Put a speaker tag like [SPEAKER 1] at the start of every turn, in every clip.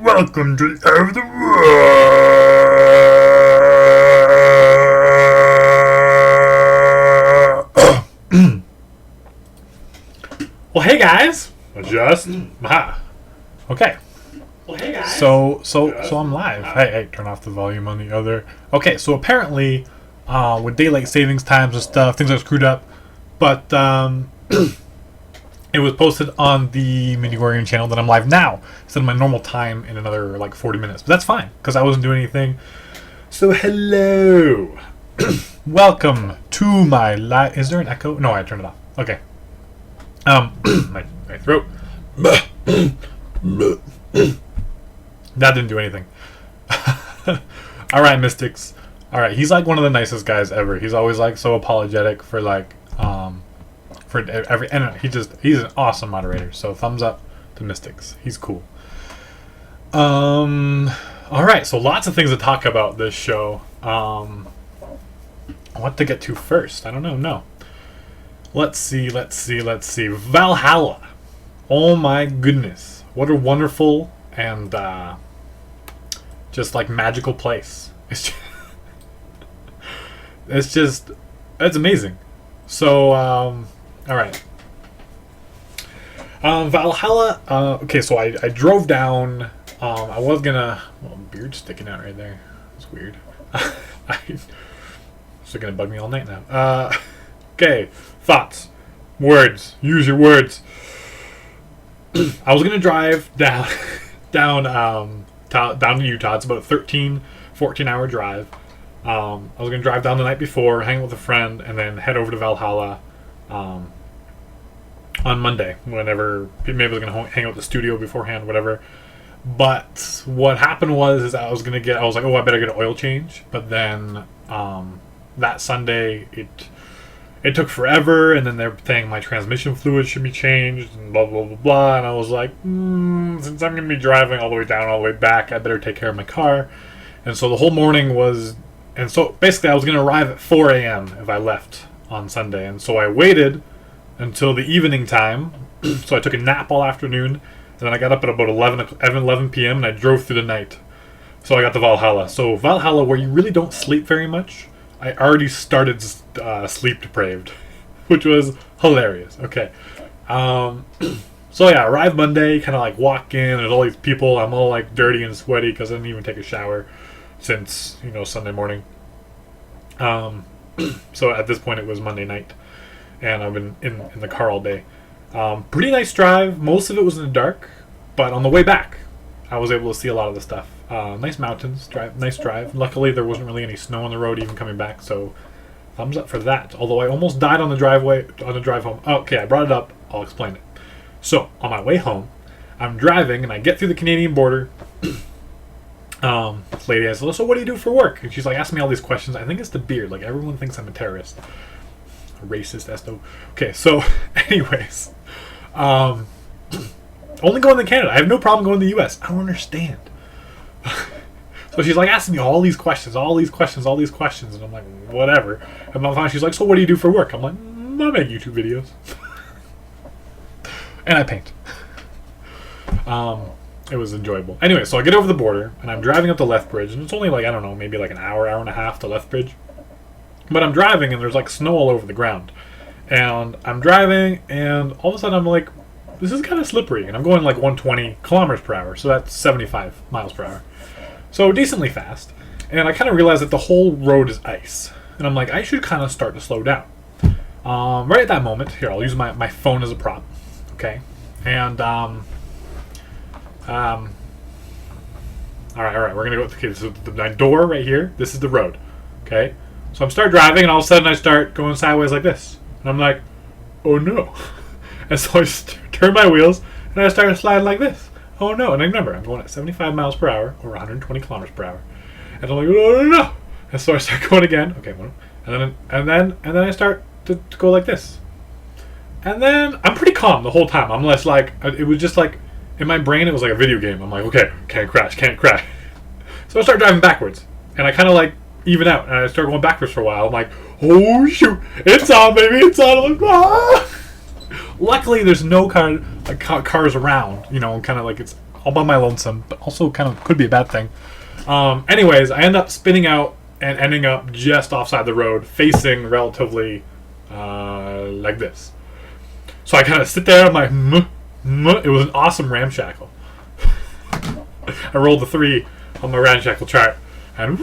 [SPEAKER 1] Welcome to the Air of the World. Well, hey guys. Adjust. Okay.
[SPEAKER 2] Well, hey guys.
[SPEAKER 1] So I'm live. Hey, turn off the volume on the other. Okay, so apparently, with daylight savings times and stuff, things are screwed up. But it was posted on the Minigorian channel that I'm live now instead of my normal time in another like 40 minutes. But that's fine because I wasn't doing anything. So hello, welcome to my live. Is there an echo? No, I turned it off. Okay. My throat. That didn't do anything. All right, Mystics. All right, he's like one of the nicest guys ever. He's always like so apologetic for like for every, and he's an awesome moderator. So thumbs up to Mystics. He's cool. All right, so lots of things to talk about this show. What to get to first? I don't know. No. Let's see. Valhalla. Oh my goodness. What a wonderful and just like magical place. It's amazing. So, all right. Valhalla. Okay, so I drove down. I was gonna. Well, beard sticking out right there. It's weird. It's gonna bug me all night now. Okay, thoughts, words. Use your words. I was gonna drive down to Utah. It's about a 14-hour drive. I was gonna drive down the night before, hang out with a friend, and then head over to Valhalla on Monday. Whenever maybe I was gonna hang out at the studio beforehand, whatever. But what happened was I was like, oh, I better get an oil change. But then that Sunday it took forever, and then they're saying my transmission fluid should be changed, and blah, blah, blah, blah. And I was like, since I'm going to be driving all the way down, all the way back, I better take care of my car. And so the whole morning was... And so basically I was going to arrive at 4 a.m. if I left on Sunday. And so I waited until the evening time. So I took a nap all afternoon. And then I got up at about 11 p.m. and I drove through the night. So I got to Valhalla. So Valhalla, where you really don't sleep very much, I already started sleep depraved, which was hilarious. Okay. So yeah, arrived Monday, kind of like walk in, there's all these people. I'm all like dirty and sweaty because I didn't even take a shower since, Sunday morning. So at this point it was Monday night, and I've been in the car all day. Pretty nice drive. Most of it was in the dark, but on the way back, I was able to see a lot of the stuff. Nice mountains, nice drive. Luckily, there wasn't really any snow on the road even coming back, so thumbs up for that. Although I almost died on the drive home. Okay, I brought it up. I'll explain it. So on my way home, I'm driving and I get through the Canadian border. This lady asks, "So what do you do for work?" And she's like asking me all these questions. I think it's the beard. Like everyone thinks I'm a terrorist, a racist, esto. Okay, so anyways, only going to Canada. I have no problem going to the U.S. I don't understand. So she's like asking me all these questions, and I'm like, whatever. And finally she's like, "So what do you do for work?" I'm like, "I make YouTube videos." And I paint. It was enjoyable. Anyway, so I get over the border, and I'm driving up the Lethbridge, and it's only like, I don't know, maybe like an hour and a half to Lethbridge. But I'm driving, and there's like snow all over the ground. And I'm driving, and all of a sudden I'm like, this is kind of slippery. And I'm going like 120 kilometers per hour, so that's 75 miles per hour. So decently fast. And I kind of realized that the whole road is ice. And I'm like, I should kind of start to slow down. Right at that moment, here, I'll use my phone as a prop. Okay? And, all right, we're going to go, okay, so my door right here, this is the road. Okay? So I'm start driving, and all of a sudden I start going sideways like this. And I'm like, oh no. And so I just turn my wheels, and I start sliding like this. Oh no. And I remember, I'm going at 75 miles per hour, or 120 kilometers per hour. And I'm like, no. And so I start going again. Okay, and then I start to go like this. And then I'm pretty calm the whole time. I'm less like, it was just like, in my brain, it was like a video game. I'm like, okay, can't crash. So I start driving backwards. And I kind of like even out. And I start going backwards for a while. I'm like, oh shoot, it's on, baby, it's on. I'm like, ah. Luckily, there's no cars around, kind of like it's all by my lonesome, but also kind of could be a bad thing. Anyways, I end up spinning out and ending up just offside the road, facing relatively like this. So I kind of sit there. I'm like, it was an awesome ramshackle. I rolled the 3 on my ramshackle chart, and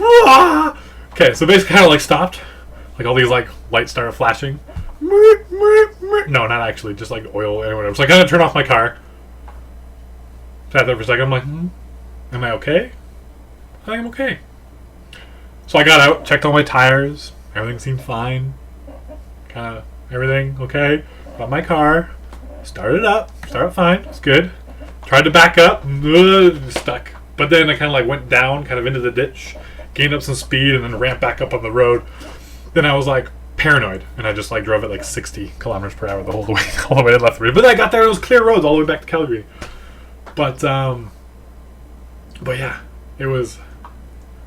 [SPEAKER 1] okay, so basically kind of like stopped, like all these like lights started flashing. No, not actually, just like oil and whatever. So I kind of turned off my car. Sat there for a second. I'm like, am I okay? I think I'm okay. So I got out, checked all my tires. Everything seemed fine. Kind of everything okay. Got my car, started up fine. It's good. Tried to back up, stuck. But then I kind of like went down, kind of into the ditch, gained up some speed, and then ramped back up on the road. Then I was like paranoid, and I just like drove at like 60 kilometers per hour the whole way, all the way to Lethbridge. But then I got there; it was clear roads all the way back to Calgary. But yeah, it was.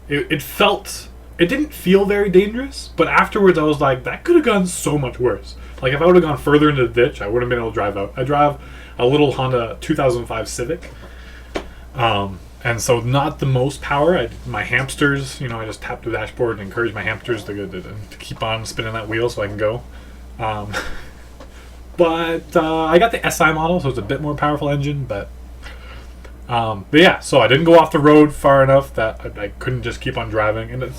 [SPEAKER 1] It felt. It didn't feel very dangerous, but afterwards I was like, that could have gone so much worse. Like if I would have gone further into the ditch, I wouldn't have been able to drive out. I drive a little Honda 2005 Civic, and so not the most power. My hamsters, I just tap the dashboard and encourage my hamsters to keep on spinning that wheel so I can go. But I got the SI model, so it's a bit more powerful engine, but yeah, so I didn't go off the road far enough that I couldn't just keep on driving, and I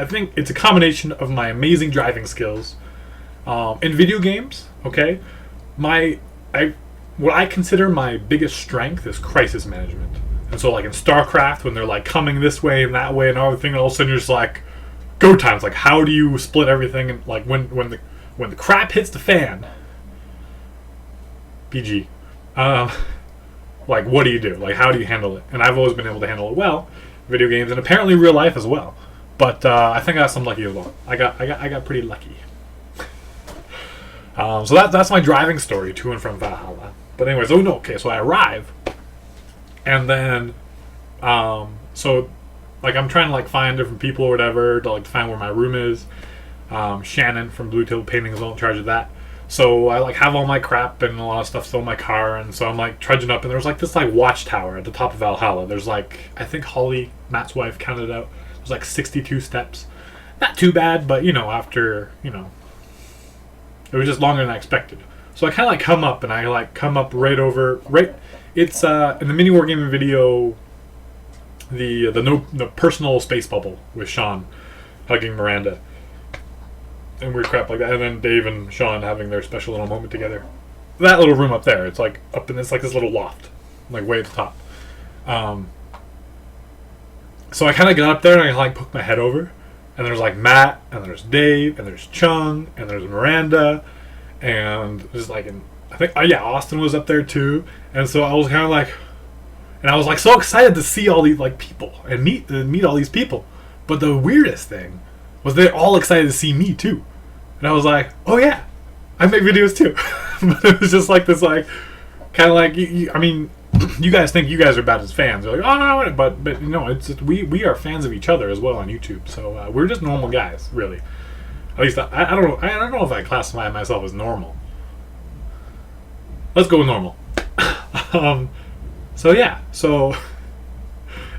[SPEAKER 1] think it's a combination of my amazing driving skills in video games. Okay, what I consider my biggest strength is crisis management, and so like in StarCraft, when they're like coming this way and that way and everything, and all of a sudden you're just like, go time. It's like, how do you split everything? And like when the crap hits the fan, PG. Like, what do you do? Like, how do you handle it? And I've always been able to handle it well, video games, and apparently real life as well. But I think I got some lucky as well. I got pretty lucky. So that's my driving story to and from Valhalla. But anyways, so I arrive, and then so like I'm trying to like find different people or whatever to like find where my room is. Shannon from Blue Tail Painting is all in charge of that. So I like have all my crap and a lot of stuff still in my car, and so I'm like trudging up, and there's like this like watchtower at the top of Valhalla. There's like, I think Holly, Matt's wife, counted out. There's like 62 steps. Not too bad, but after it was just longer than I expected. So I kind of like come up, and I like come up right. It's in the mini wargaming video, the personal space bubble with Sean hugging Miranda. And weird crap like that, and then Dave and Sean having their special little moment together. That little room up there, it's like up in this like this little loft, like way at the top. So I kind of got up there and I like poked my head over, and there's like Matt, and there's Dave, and there's Chung, and there's Miranda, and just like I think Austin was up there too. And so I was kind of like, and I was like so excited to see all these like people and meet all these people. But the weirdest thing was they're all excited to see me too. And I was like, oh yeah, I make videos too. But it was just like this, like, kind of like, I mean, you guys think you guys are bad as fans. You're like, oh no, but it's just, we are fans of each other as well on YouTube. So we're just normal guys, really. At least I don't know if I classify myself as normal. Let's go with normal. So yeah, so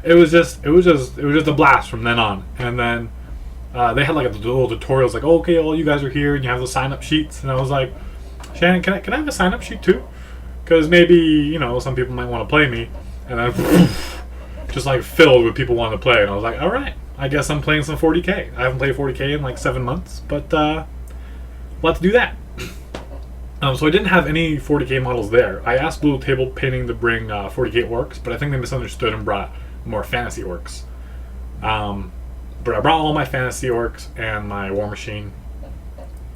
[SPEAKER 1] it was just a blast from then on. And then they had like a little tutorials, like, oh, okay, all you guys are here, and you have the sign up sheets. And I was like, Shannon, can I have a sign up sheet too? Because maybe some people might want to play me. And then just like filled with people wanting to play. And I was like, all right, I guess I'm playing some 40k. I haven't played 40k in like 7 months, but let's do that. So I didn't have any 40k models there. I asked Blue Table Painting to bring 40k orcs, but I think they misunderstood and brought more fantasy orcs. But I brought all my fantasy orcs and my war machine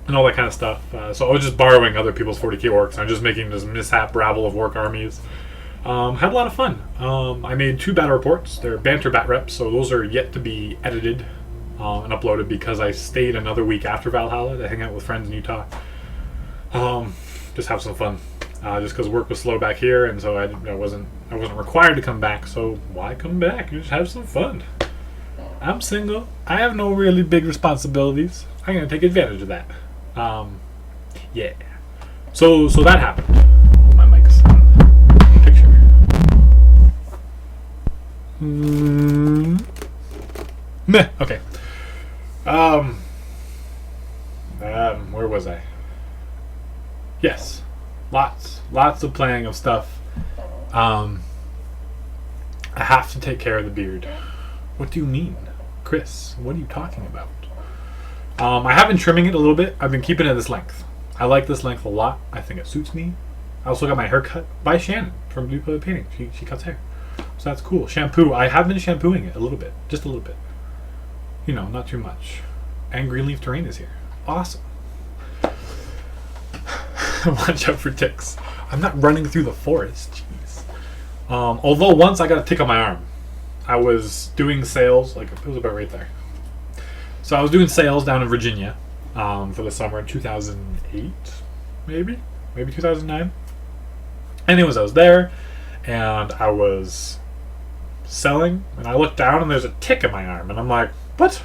[SPEAKER 1] and all that kind of stuff. So I was just borrowing other people's 40k orcs, and I'm just making this mishap rabble of orc armies. Had a lot of fun. I made 2 battle reports. They're banter bat reps, so those are yet to be edited and uploaded because I stayed another week after Valhalla to hang out with friends in Utah. Just have some fun. Just because work was slow back here, and so I wasn't required to come back. So why come back? You just have some fun. I'm single. I have no really big responsibilities. I'm gonna take advantage of that. Yeah. So that happened. My mic's on the picture. Meh. Okay. Um, where was I? Yes, lots of playing of stuff. I have to take care of the beard. What do you mean, Chris? What are you talking about? I have been trimming it a little bit. I've been keeping it this length. I like this length a lot. I think it suits me. I also got my hair cut by Shannon from Blue Pillar Painting. She cuts hair, so that's cool. Shampoo. I have been shampooing it a little bit, just a little bit. You know, not too much. And Greenleaf Terrain is here. Awesome. Watch out for ticks. I'm not running through the forest. Jeez. Although once I got a tick on my arm. I was doing sales, like it was about right there. So I was doing sales down in Virginia for the summer in 2008, maybe 2009. Anyways, I was there and I was selling, and I looked down and there's a tick in my arm, and I'm like, what?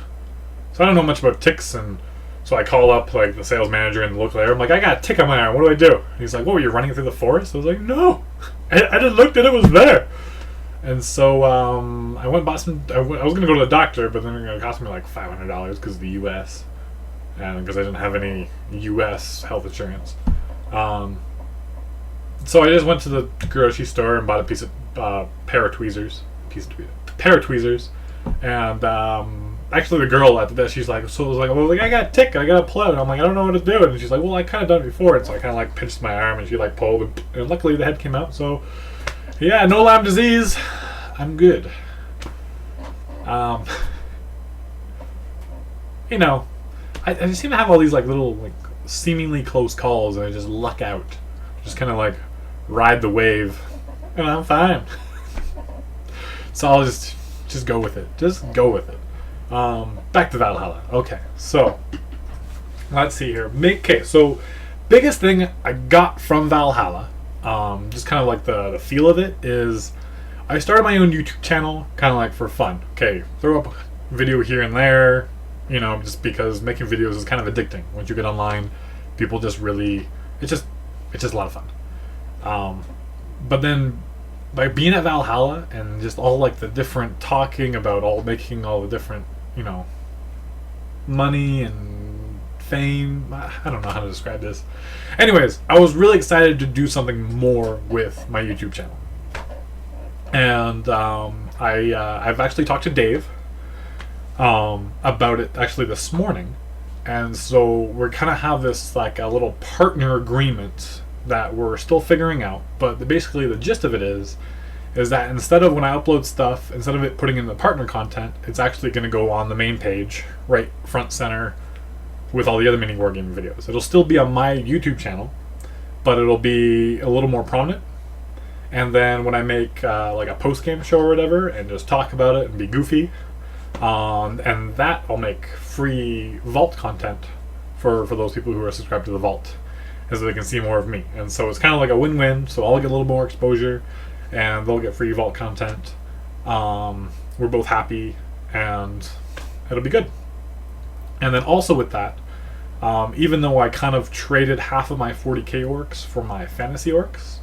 [SPEAKER 1] So I don't know much about ticks, and so I call up like the sales manager in the local area. I'm like, I got a tick on my arm. What do I do? And he's like, what, were you running through the forest? I was like, no, I just looked and it was there. And so I went and bought some. I was going to go to the doctor, but then it cost me like $500 because of the U.S. and because I didn't have any U.S. health insurance. So I just went to the grocery store and bought a piece of pair of tweezers. Pair of tweezers, and actually the girl at the desk, she's like, so I was like, I got a tick, I got to pull out. And I'm like, I don't know what to do. And she's like, well, I kind of done it before. And so I kind of like pinched my arm, and she like pulled, and luckily the head came out. So yeah, no Lyme disease. I'm good. You know, I just seem to have all these like little like seemingly close calls, and I just luck out. Just kind of like ride the wave, and I'm fine. So I'll just go with it. Just go with it. Back to Valhalla. Okay, so let's see here. Okay, so biggest thing I got from Valhalla, just kind of like the feel of it, is I started my own YouTube channel kind of like for fun. Okay, throw up a video here and there, you know, just because making videos is kind of addicting. Once you get online, people just really, it's just a lot of fun. But then by being at Valhalla and just all like the different talking about making all the different, you know, money and fame, I don't know how to describe this. Anyways, I was really excited to do something more with my YouTube channel. And I've actually talked to Dave about it actually this morning. And so we're kind of have this like a little partner agreement that we're still figuring out. But basically the gist of it is that instead of when I upload stuff, instead of it putting in the partner content, it's actually going to go on the main page, right front center, with all the other mini wargaming videos. It'll still be on my YouTube channel, but it'll be a little more prominent. And then when I make like a post-game show or whatever and just talk about it and be goofy, and that I'll make free Vault content for those people who are subscribed to the Vault, and so they can see more of me. And so it's kind of like a win-win. So I'll get a little more exposure, and they'll get free Vault content. We're both happy, and it'll be good. And then also with that, even though I kind of traded half of my 40k orcs for my fantasy orcs,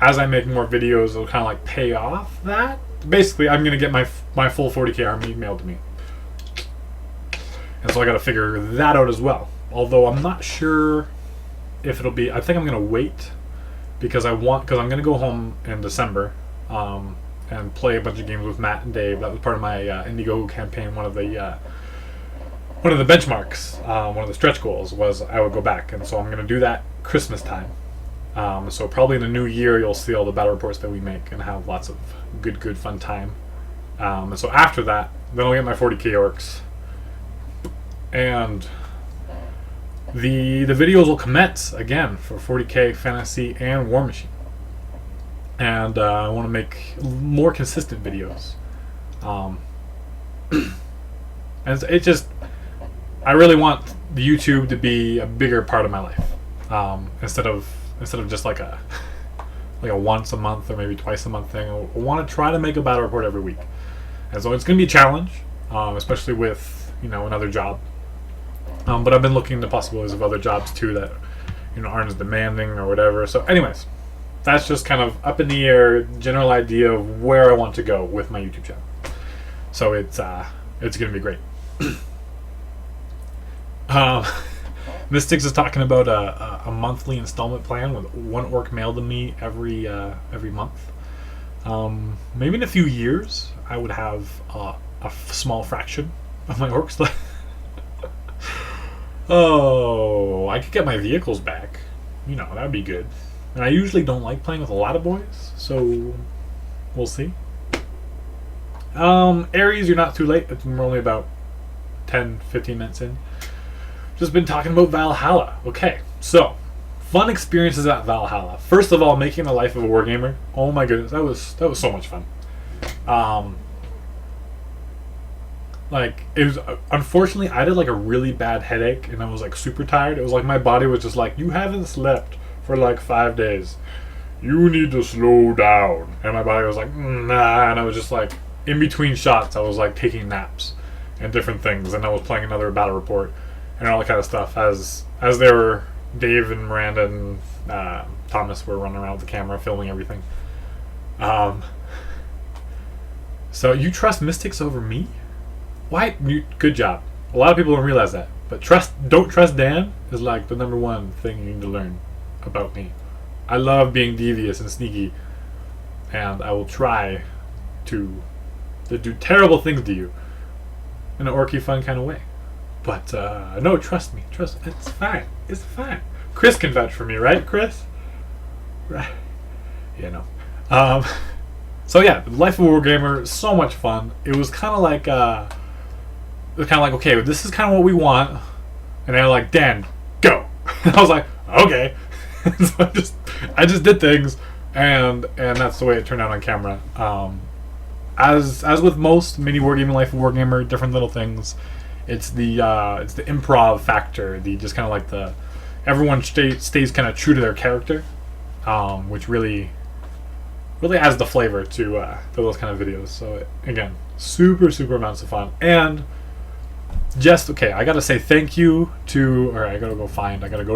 [SPEAKER 1] as I make more videos, it'll kind of like pay off that. Basically, I'm gonna get my full 40k army mailed to me, and so I got to figure that out as well. Although I'm not sure if it'll be. I think I'm gonna wait because I'm gonna go home in December and play a bunch of games with Matt and Dave. That was part of my Indiegogo campaign. One of the benchmarks, one of the stretch goals was I would go back, and so I'm going to do that Christmas time. So probably in the new year you'll see all the battle reports that we make and have lots of good fun time. And so after that, then I'll get my 40k orcs, and the videos will commence again for 40k fantasy and War Machine. And I want to make more consistent videos. And it just, I really want the YouTube to be a bigger part of my life, instead of just like a once a month or maybe twice a month thing. I want to try to make a battle report every week, and so it's going to be a challenge, especially with another job. But I've been looking into possibilities of other jobs too that aren't as demanding or whatever. So, anyways, that's just kind of up in the air, general idea of where I want to go with my YouTube channel. So it's gonna be great. um, Mystics is talking about a monthly installment plan with one orc mailed to me every month. Maybe in a few years, I would have a small fraction of my orcs left. Oh, I could get my vehicles back. You know, that'd be good. And I usually don't like playing with a lot of boys, so we'll see. Aries, you're not too late. We're only about 10-15 minutes in. Just been talking about Valhalla. Okay, so fun experiences at Valhalla. First of all, making the life of a wargamer. Oh my goodness, that was so much fun. Like, it was, unfortunately, I had like a really bad headache and I was like super tired. It was like my body was just like, you haven't slept for like 5 days. You need to slow down. And my body was like, nah. And I was just like, in between shots, I was like taking naps and different things. And I was playing another battle report and all that kind of stuff. As they were, Dave and Miranda and Thomas were running around with the camera filming everything. So you trust Mystics over me? Why? Good job. A lot of people don't realize that. But don't trust Dan is like the number one thing you need to learn about me. I love being devious and sneaky, and I will try to do terrible things to you in an orky fun kind of way. But no, trust me. Trust. It's fine. It's fine. Chris can vouch for me, right, Chris? Right. You know. So yeah, Life of a Wargamer, so much fun. It was kind of like okay, this is kind of what we want, and they're like, Dan, go. And I was like, okay. So I just did things, and that's the way it turned out on camera. As with most mini wargaming, Life of Wargamer, different little things. It's the improv factor, the just kind of like the everyone stays kind of true to their character, which really adds the flavor to those kind of videos. So again, super amounts of fun. And just okay, I gotta say thank you to, or I gotta go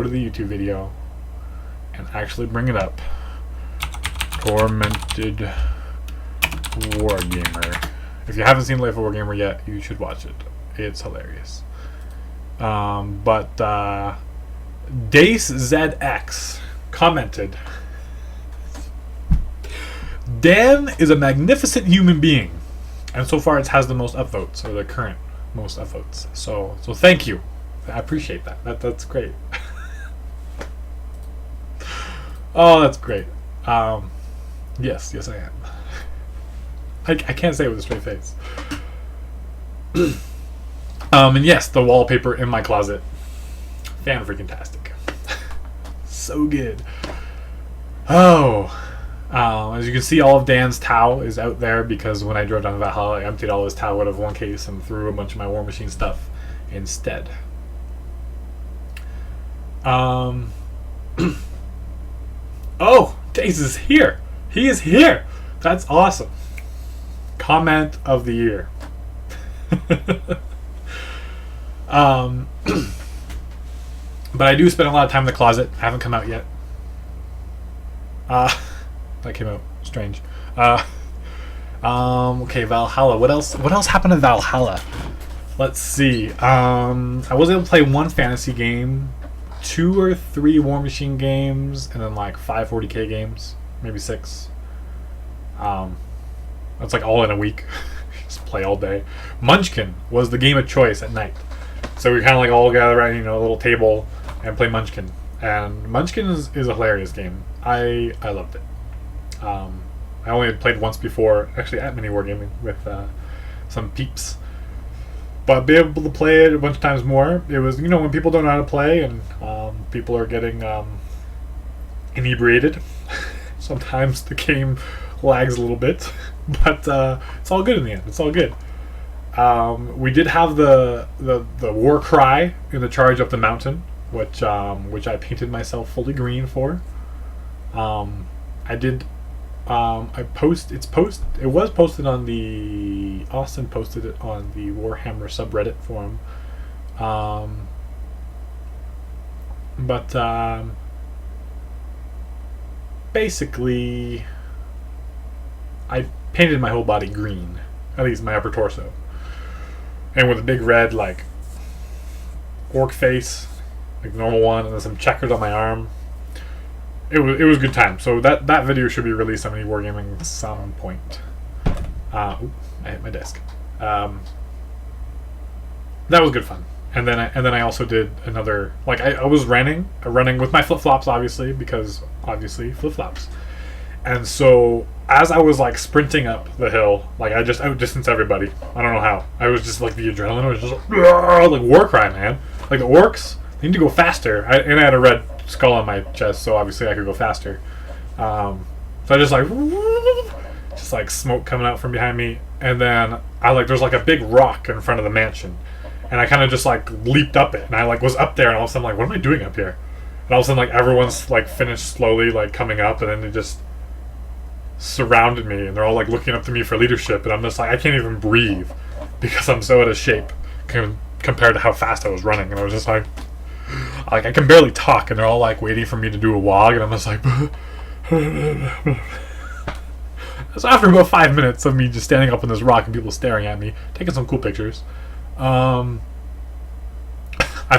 [SPEAKER 1] to the YouTube video and actually bring it up. Tormented Wargamer. If you haven't seen Life of Wargamer yet, you should watch it. It's hilarious. But Dace ZX commented, Dan is a magnificent human being, and so far it has the most upvotes, or the current most upvotes. So thank you. I appreciate that. That's great. Oh, that's great. Yes, I am. I can't say it with a straight face. And yes, the wallpaper in my closet, fan-freaking-tastic. So good. Oh. As you can see, all of Dan's Tau is out there because when I drove down to Valhalla, I emptied all his Tau out of one case and threw a bunch of my War Machine stuff instead. Oh, Dace is here. He is here. That's awesome. Comment of the year. But I do spend a lot of time in the closet. I haven't come out yet. That came out strange. Okay, Valhalla. What else happened to Valhalla? Let's see. I was able to play one fantasy game, 2 or 3 War Machine games, and then like 5 40k games, maybe 6. That's like all in a week. Just play all day. Munchkin was the game of choice at night. So we kind of like all gather around, a little table and play Munchkin. And Munchkin is a hilarious game. I loved it. I only had played once before, actually at Mini Wargaming with some peeps. But be able to play it a bunch of times more. It was, when people don't know how to play and people are getting inebriated. Sometimes the game lags a little bit, but it's all good in the end. It's all good. We did have the war cry in the charge up the mountain, which I painted myself fully green for. I did. It was posted on the Austin posted it on the Warhammer subreddit forum. But basically, I painted my whole body green, at least my upper torso, and with a big red like orc face, like normal one, and then some checkers on my arm. It was a good time. So that video should be released on Wargaming at some point. I hit my desk. That was good fun. And then I also did another, like I was running with my flip-flops, obviously, because obviously flip-flops. And so as I was like sprinting up the hill, like I just outdistanced everybody. I don't know how. I was just like, the adrenaline was just like war cry, man. Like the orcs, they need to go faster. And I had a red skull on my chest, so obviously I could go faster. So I just like smoke coming out from behind me, and then there's like a big rock in front of the mansion. And I kind of just like leaped up it, and I like was up there, and all of a sudden like, what am I doing up here? And all of a sudden like everyone's like finished slowly like coming up, and then they just surrounded me, and they're all like looking up to me for leadership, and I'm just like, I can't even breathe because I'm so out of shape compared to how fast I was running. And I was just like I can barely talk, and they're all like waiting for me to do a Waaaagh, and I'm just like so after about 5 minutes of me just standing up on this rock and people staring at me, taking some cool pictures, I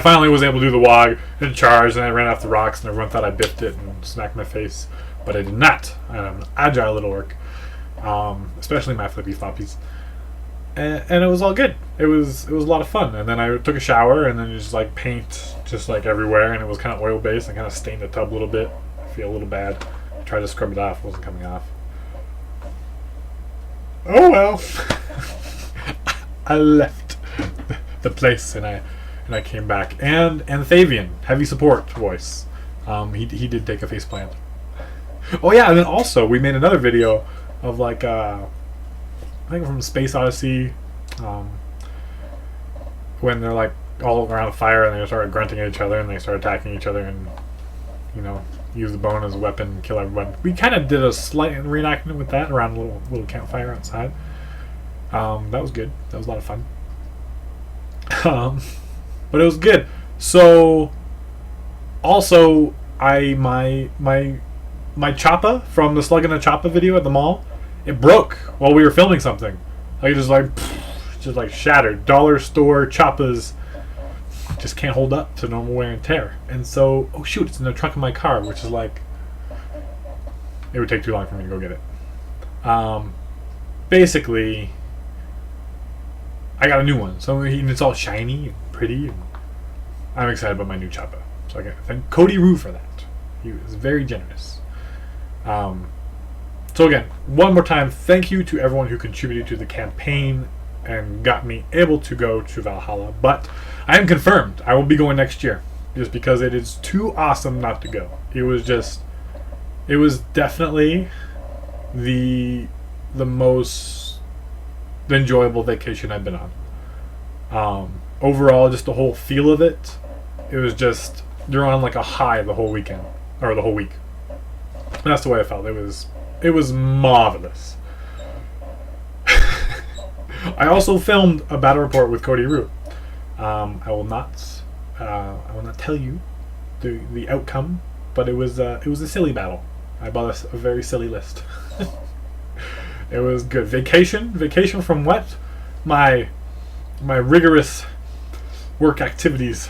[SPEAKER 1] finally was able to do the Waaaagh and charge, and I ran off the rocks, and everyone thought I biffed it and smacked my face, but I did not. I'm an agile little orc, especially my flippy floppies, and it was all good. It was a lot of fun. And then I took a shower, and then just like paint just like everywhere, and it was kind of oil based. I kind of stained the tub a little bit. I feel a little bad. I tried to scrub it off, it wasn't coming off. Oh well. I left the place, and I came back. And Thavian, heavy support voice. He did take a face plant. Oh yeah, and then also we made another video of like I think from Space Odyssey, when they're like all around a fire and they started grunting at each other and they started attacking each other and use the bone as a weapon and kill everyone. We kind of did a slight reenactment with that around a little campfire outside. That was good. That was a lot of fun. But it was good. So also my choppa from the Slug in a Choppa video at the mall, it broke while we were filming something. Like just like shattered. Dollar store choppas just can't hold up to normal wear and tear. And so, oh shoot, it's in the trunk of my car, which is like, it would take too long for me to go get it. Basically, I got a new one, so it's all shiny and pretty, and I'm excited about my new choppa. So I thank Cody Rue for that. He was very generous. So again, one more time, thank you to everyone who contributed to the campaign and got me able to go to Valhalla. But I am confirmed I will be going next year, just because it is too awesome not to go. It was definitely the most enjoyable vacation I've been on. Overall, just the whole feel of it, it was just, you're on like a high the whole weekend, or the whole week. And that's the way I felt. It was marvelous. I also filmed a battle report with Cody Rue. I will not tell you the outcome, but it was a silly battle. I bought a very silly list. It was good. Vacation from what? My rigorous work activities.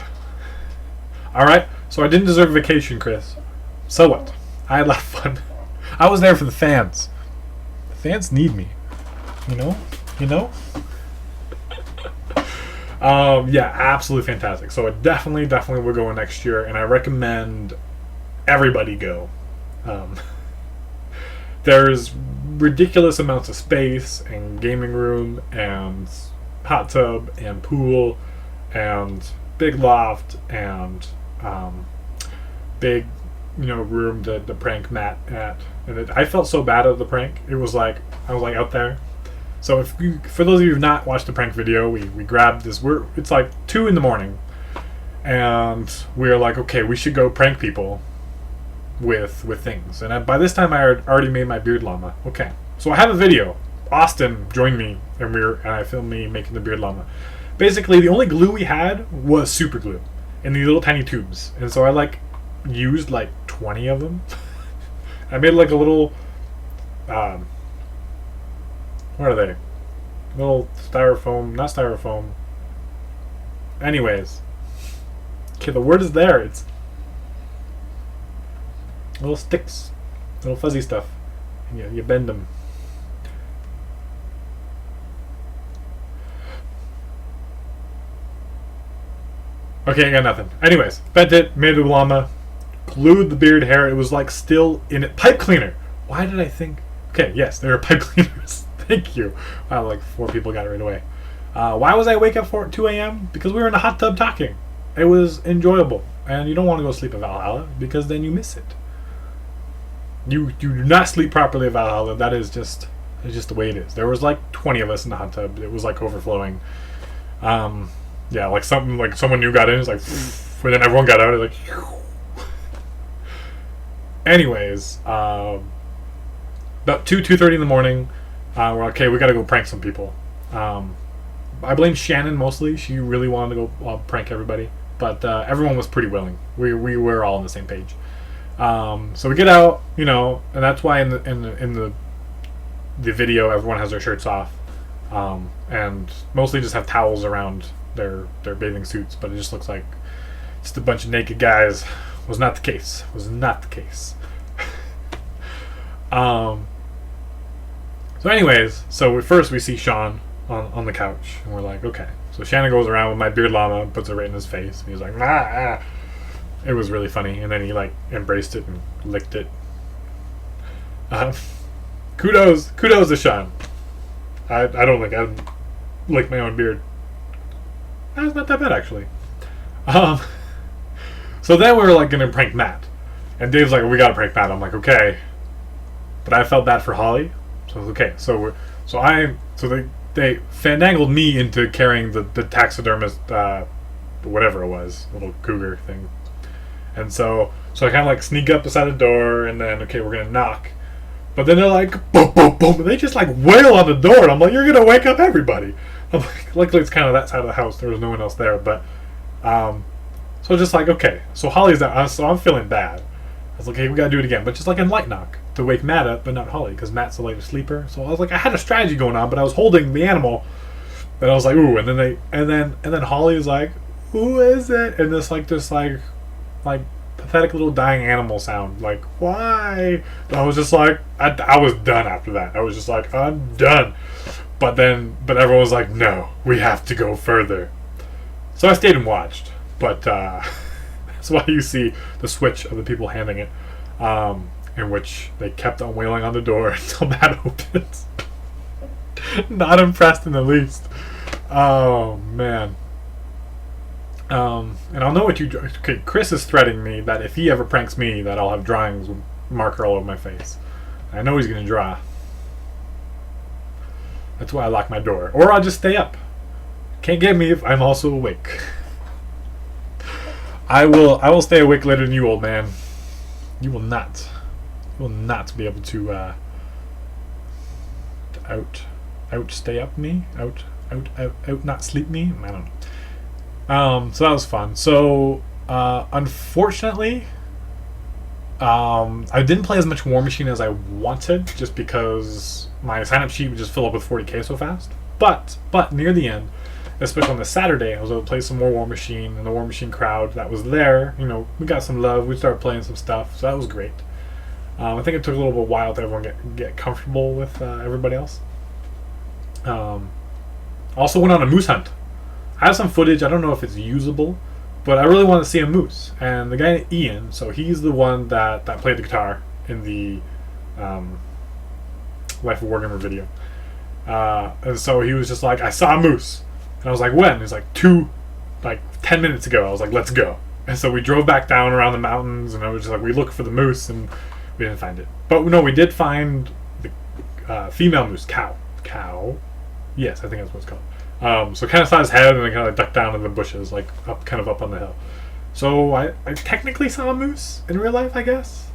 [SPEAKER 1] All right. So I didn't deserve a vacation, Chris. So what? I had a lot of fun. I was there for the fans. The fans need me. You know? Yeah, absolutely fantastic. So it definitely will go next year, and I recommend everybody go. There's ridiculous amounts of space and gaming room and hot tub and pool and big loft and big room to prank Matt at. And I felt so bad at the prank. It was like I was like out there. So for those of you who've not watched the prank video, we grabbed this. It's like 2 a.m, and we're like, okay, we should go prank people with things. And by this time, I had already made my beard llama. Okay, so I have a video. Austin joined me, and I filmed me making the beard llama. Basically, the only glue we had was super glue in these little tiny tubes, and so I used 20 of them. I made like a little, what are they? Little styrofoam, not styrofoam. Anyways, okay, the word is there. It's little sticks, little fuzzy stuff, and you bend them. Okay, I got nothing. Anyways, bent it, made a llama, glued the beard hair. It was like still in it. Pipe cleaner. Why did I think? Okay, yes, they were pipe cleaners. Thank you. Wow, like 4 people got it right away. Why was I awake at 2 a.m.? Because we were in the hot tub talking. It was enjoyable, and you don't want to go sleep at Valhalla because then you miss it. You do not sleep properly at Valhalla. That is just the way it is. There was like 20 of us in the hot tub. It was like overflowing. Yeah, like something like someone new got in. It's like, and then everyone got out. It's like, anyways, about 2:30 in the morning, we're like, okay. We got to go prank some people. I blame Shannon mostly. She really wanted to go prank everybody, but everyone was pretty willing. We were all on the same page. So we get out, you know, and that's why in the video everyone has their shirts off, and mostly just have towels around their bathing suits, but it just looks like just a bunch of naked guys. Was not the case. Was not the case. So anyways, so first we see Sean on the couch, and we're like, okay. So Shannon goes around with my beard llama, puts it right in his face, and he's like, ah. It was really funny, and then he like embraced it and licked it. Kudos to Sean. I don't think I'd lick my own beard. That's not that bad actually. So then we were like gonna prank Matt, and Dave's like, we gotta prank Matt. I'm like, okay, but I felt bad for Holly, so I was okay. So they fandangled me into carrying the taxidermist, whatever it was, little cougar thing. And so I kind of like sneak up beside the door, and then, okay, we're going to knock. But then they're like, boom, boom, boom, and they just like wail on the door, and I'm like, you're going to wake up everybody. I'm like, luckily it's kind of that side of the house. There was no one else there, but, so just like, okay. So Holly's out, so I'm feeling bad. I was like, hey, we got to do it again. But just like in light knock, to wake Matt up, but not Holly, because Matt's a lighter sleeper. So I was like, I had a strategy going on, but I was holding the animal, and I was like, ooh, and then Holly was like, who is it? And this like pathetic little dying animal sound, like, why? And I was just like, I was done after that. I was just like, I'm done. But everyone was like, no, we have to go further. So I stayed and watched, but that's why you see the switch of the people handing it, in which they kept on wailing on the door until Matt opens. Not impressed in the least. Oh man. And I'll know what you... Okay, Chris is threatening me that if he ever pranks me, that I'll have drawings with marker all over my face. I know he's going to draw. That's why I lock my door. Or I'll just stay up. Can't get me if I'm also awake. I will stay awake later than you, old man. You will not. You will not be able to stay up me? Out not sleep me? I don't know. So that was fun. So, unfortunately, I didn't play as much War Machine as I wanted, just because my sign-up sheet would just fill up with 40k so fast. But near the end, especially on the Saturday, I was able to play some more War Machine, and the War Machine crowd that was there, you know, we got some love. We started playing some stuff, so that was great. I think it took a little bit of a while to everyone get comfortable with everybody else. Also went on a moose hunt. I have some footage. I don't know if it's usable, but I really want to see a moose. And the guy Ian, so he's the one that played the guitar in the Life of Wargamer video. And so he was just like, I saw a moose. And I was like, when? He's like, 10 minutes ago. I was like, let's go. And so we drove back down around the mountains, and I was just like, we looked for the moose, and we didn't find it. But no, we did find the female moose, cow. Yes, I think that's what it's called. So kind of saw his head, and I kind of ducked down in the bushes, like up on the hill. So I technically saw a moose in real life, I guess.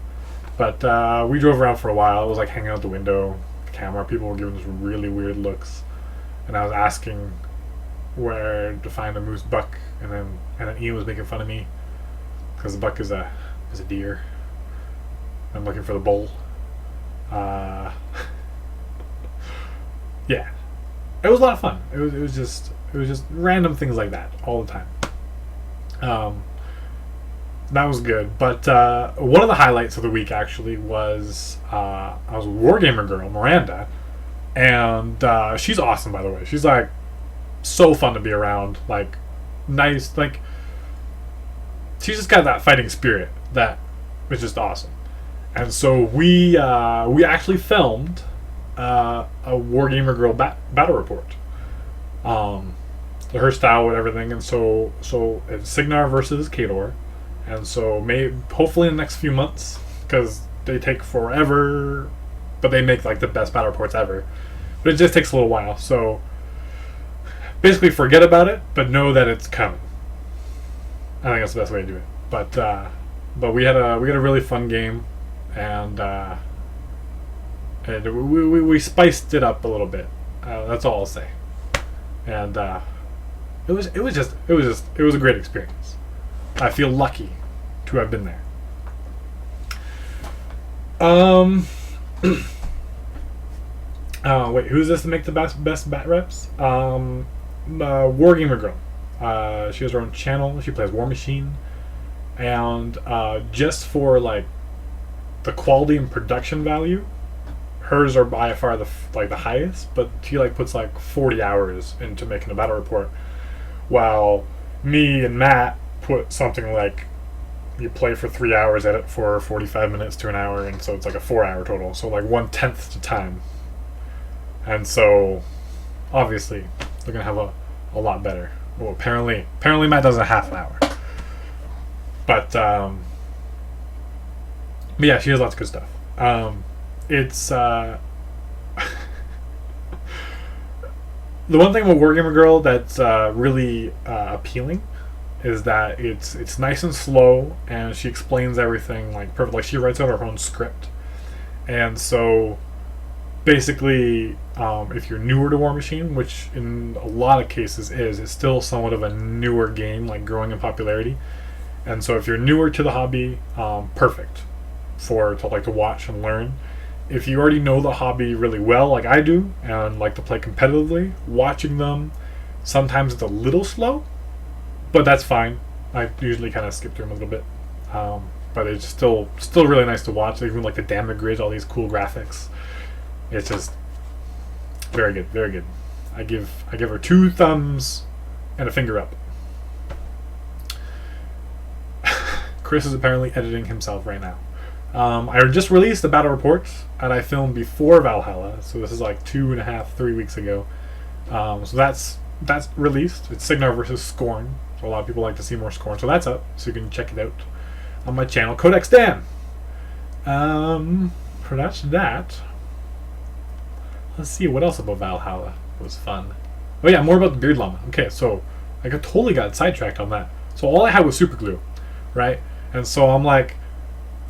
[SPEAKER 1] But we drove around for a while. It was like hanging out the window, the camera. People were giving us really weird looks, and I was asking where to find a moose buck, and then Ian was making fun of me because the buck is a deer. I'm looking for the bull. Uh, yeah, it was a lot of fun. It was just random things like that all the time. Um, that was good. But one of the highlights of the week actually was I was with Wargamer Girl Miranda, and she's awesome, by the way. She's like so fun to be around. Like nice, like she's just got that fighting spirit that is just awesome. And so we actually filmed a Wargamer Girl battle report. Her style and everything, and so it's Signar versus Kador, and so hopefully in the next few months, because they take forever, but they make like the best battle reports ever, but it just takes a little while. So basically, forget about it, but know that it's coming. I think that's the best way to do it. But we had a really fun game, and we spiced it up a little bit. That's all I'll say. And it was a great experience. I feel lucky to have been there. Wait, who's this to make the best bat reps? Wargamer Girl. She has her own channel. She plays War Machine, and just for like the quality and production value, hers are by far the highest. But she like puts like 40 hours into making a battle report, while me and Matt put something like, you play for 3 hours, edit for 45 minutes to an hour, and so it's like a 4-hour total. So like 1/10 the time. And so obviously they're gonna have a lot better. Well, apparently Matt does a half an hour. But yeah, she has lots of good stuff. It's the one thing about Wargamer Girl that's really appealing is that it's nice and slow, and she explains everything like perfect. Like she writes out her own script, and so basically, if you're newer to War Machine, which in a lot of cases it's still somewhat of a newer game, like growing in popularity. And so if you're newer to the hobby, perfect to watch and learn. If you already know the hobby really well, like I do, and like to play competitively, watching them sometimes it's a little slow, but that's fine. I usually kind of skip through them a little bit, but it's still really nice to watch. Even like the damage grids, all these cool graphics. It's just very good, very good. I give her 2 thumbs and a finger up. Chris is apparently editing himself right now. I just released the battle report, and I filmed before Valhalla, so this is like 2.5-3 weeks ago. So that's released. It's Signar versus Scorn. So a lot of people like to see more Scorn, so that's up. So you can check it out on my channel, CodexDan. For that. Let's see what else about Valhalla was fun. Oh yeah, more about the beard llama. Okay, so I totally got sidetracked on that. So all I had was super glue, right? And so I'm like,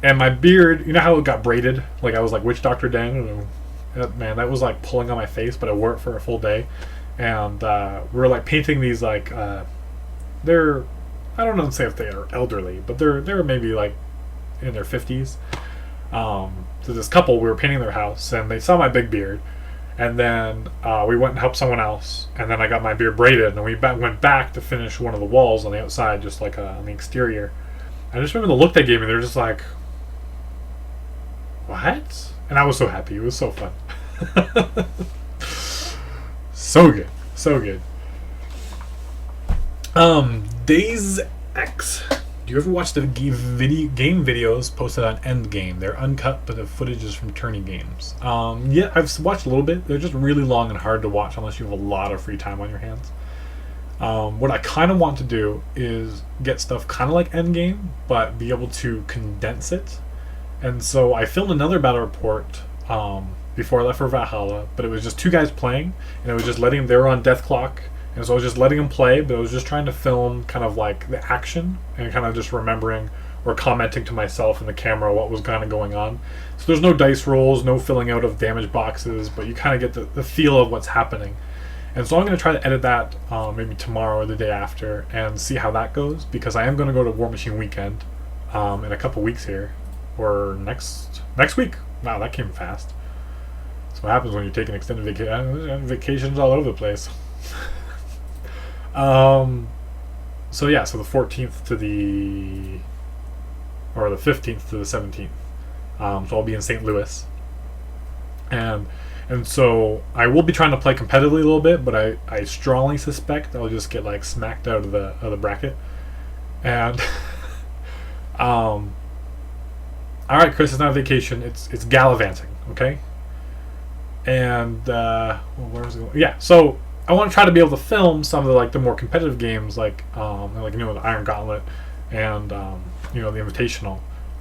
[SPEAKER 1] and my beard, you know how it got braided? Like I was like Witch Doctor Dan. Man, that was like pulling on my face, but I wore it for a full day. And we were like painting these like, they're, I don't know say if they are elderly, but they're maybe like in their 50s. So this couple, we were painting their house, and they saw my big beard. And then we went and helped someone else, and then I got my beard braided, and we went back to finish one of the walls on the outside, just like on the exterior. I just remember the look they gave me. They were just like, "What?" And I was so happy. It was so fun. So good, so good. Days X. Do you ever watch the game videos posted on Endgame? They're uncut, but the footage is from tourney games. Yeah, I've watched a little bit. They're just really long and hard to watch unless you have a lot of free time on your hands. What I kind of want to do is get stuff kind of like Endgame, but be able to condense it. And so I filmed another battle report before I left for Valhalla, but it was just 2 guys playing, and it was just letting them, they were on death clock. And so I was just letting them play, but I was just trying to film kind of like the action and kind of just remembering or commenting to myself in the camera what was kind of going on. So there's no dice rolls, no filling out of damage boxes, but you kind of get the feel of what's happening. And so I'm going to try to edit that maybe tomorrow or the day after and see how that goes, because I am going to go to War Machine Weekend in a couple weeks here, or next week. Wow, that came fast. That's what happens when you take an extended vacation. Vacations all over the place. So yeah, so the 14th to the, or the 15th to the 17th. So I'll be in St. Louis, and so I will be trying to play competitively a little bit, but I strongly suspect I'll just get like smacked out of the bracket. And all right, Chris, it's not a vacation. It's gallivanting, okay? And well, where was it going? Yeah, so I want to try to be able to film some of the more competitive games, like the Iron Gauntlet and the Invitational,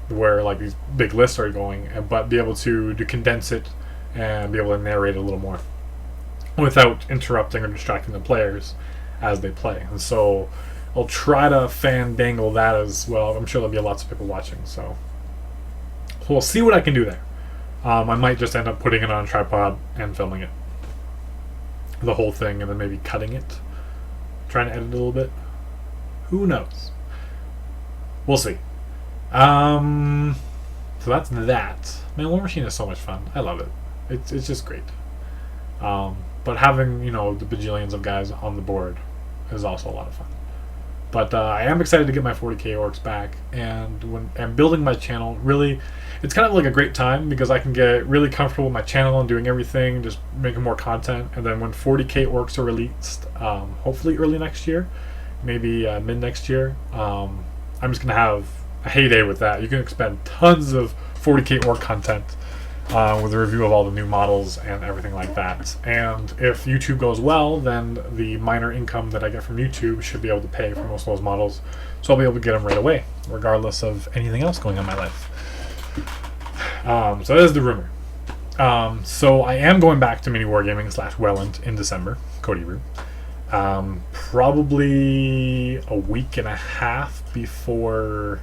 [SPEAKER 1] where like these big lists are going, but be able to condense it and be able to narrate a little more without interrupting or distracting the players as they play. And so I'll try to fandangle that as well. I'm sure there'll be lots of people watching, so we'll see what I can do there. I might just end up putting it on a tripod and filming it, the whole thing, and then maybe cutting it, trying to edit it a little bit. Who knows? We'll see. So that's that. Man, War Machine is so much fun. I love it. It's just great. But having the bajillions of guys on the board is also a lot of fun. But I am excited to get my 40k orcs back, and when I'm building my channel, really, it's kind of like a great time because I can get really comfortable with my channel and doing everything, just making more content. And then when 40k orcs are released, hopefully early next year, maybe mid next year, I'm just gonna have a heyday with that. You can expect tons of 40k orc content with a review of all the new models and everything like that. And if YouTube goes well, then the minor income that I get from YouTube should be able to pay for most of those models. So I'll be able to get them right away, regardless of anything else going on in my life. So that is the rumor. So I am going back to mini wargaming / Welland in December, Cody Roo. Probably a week and a half before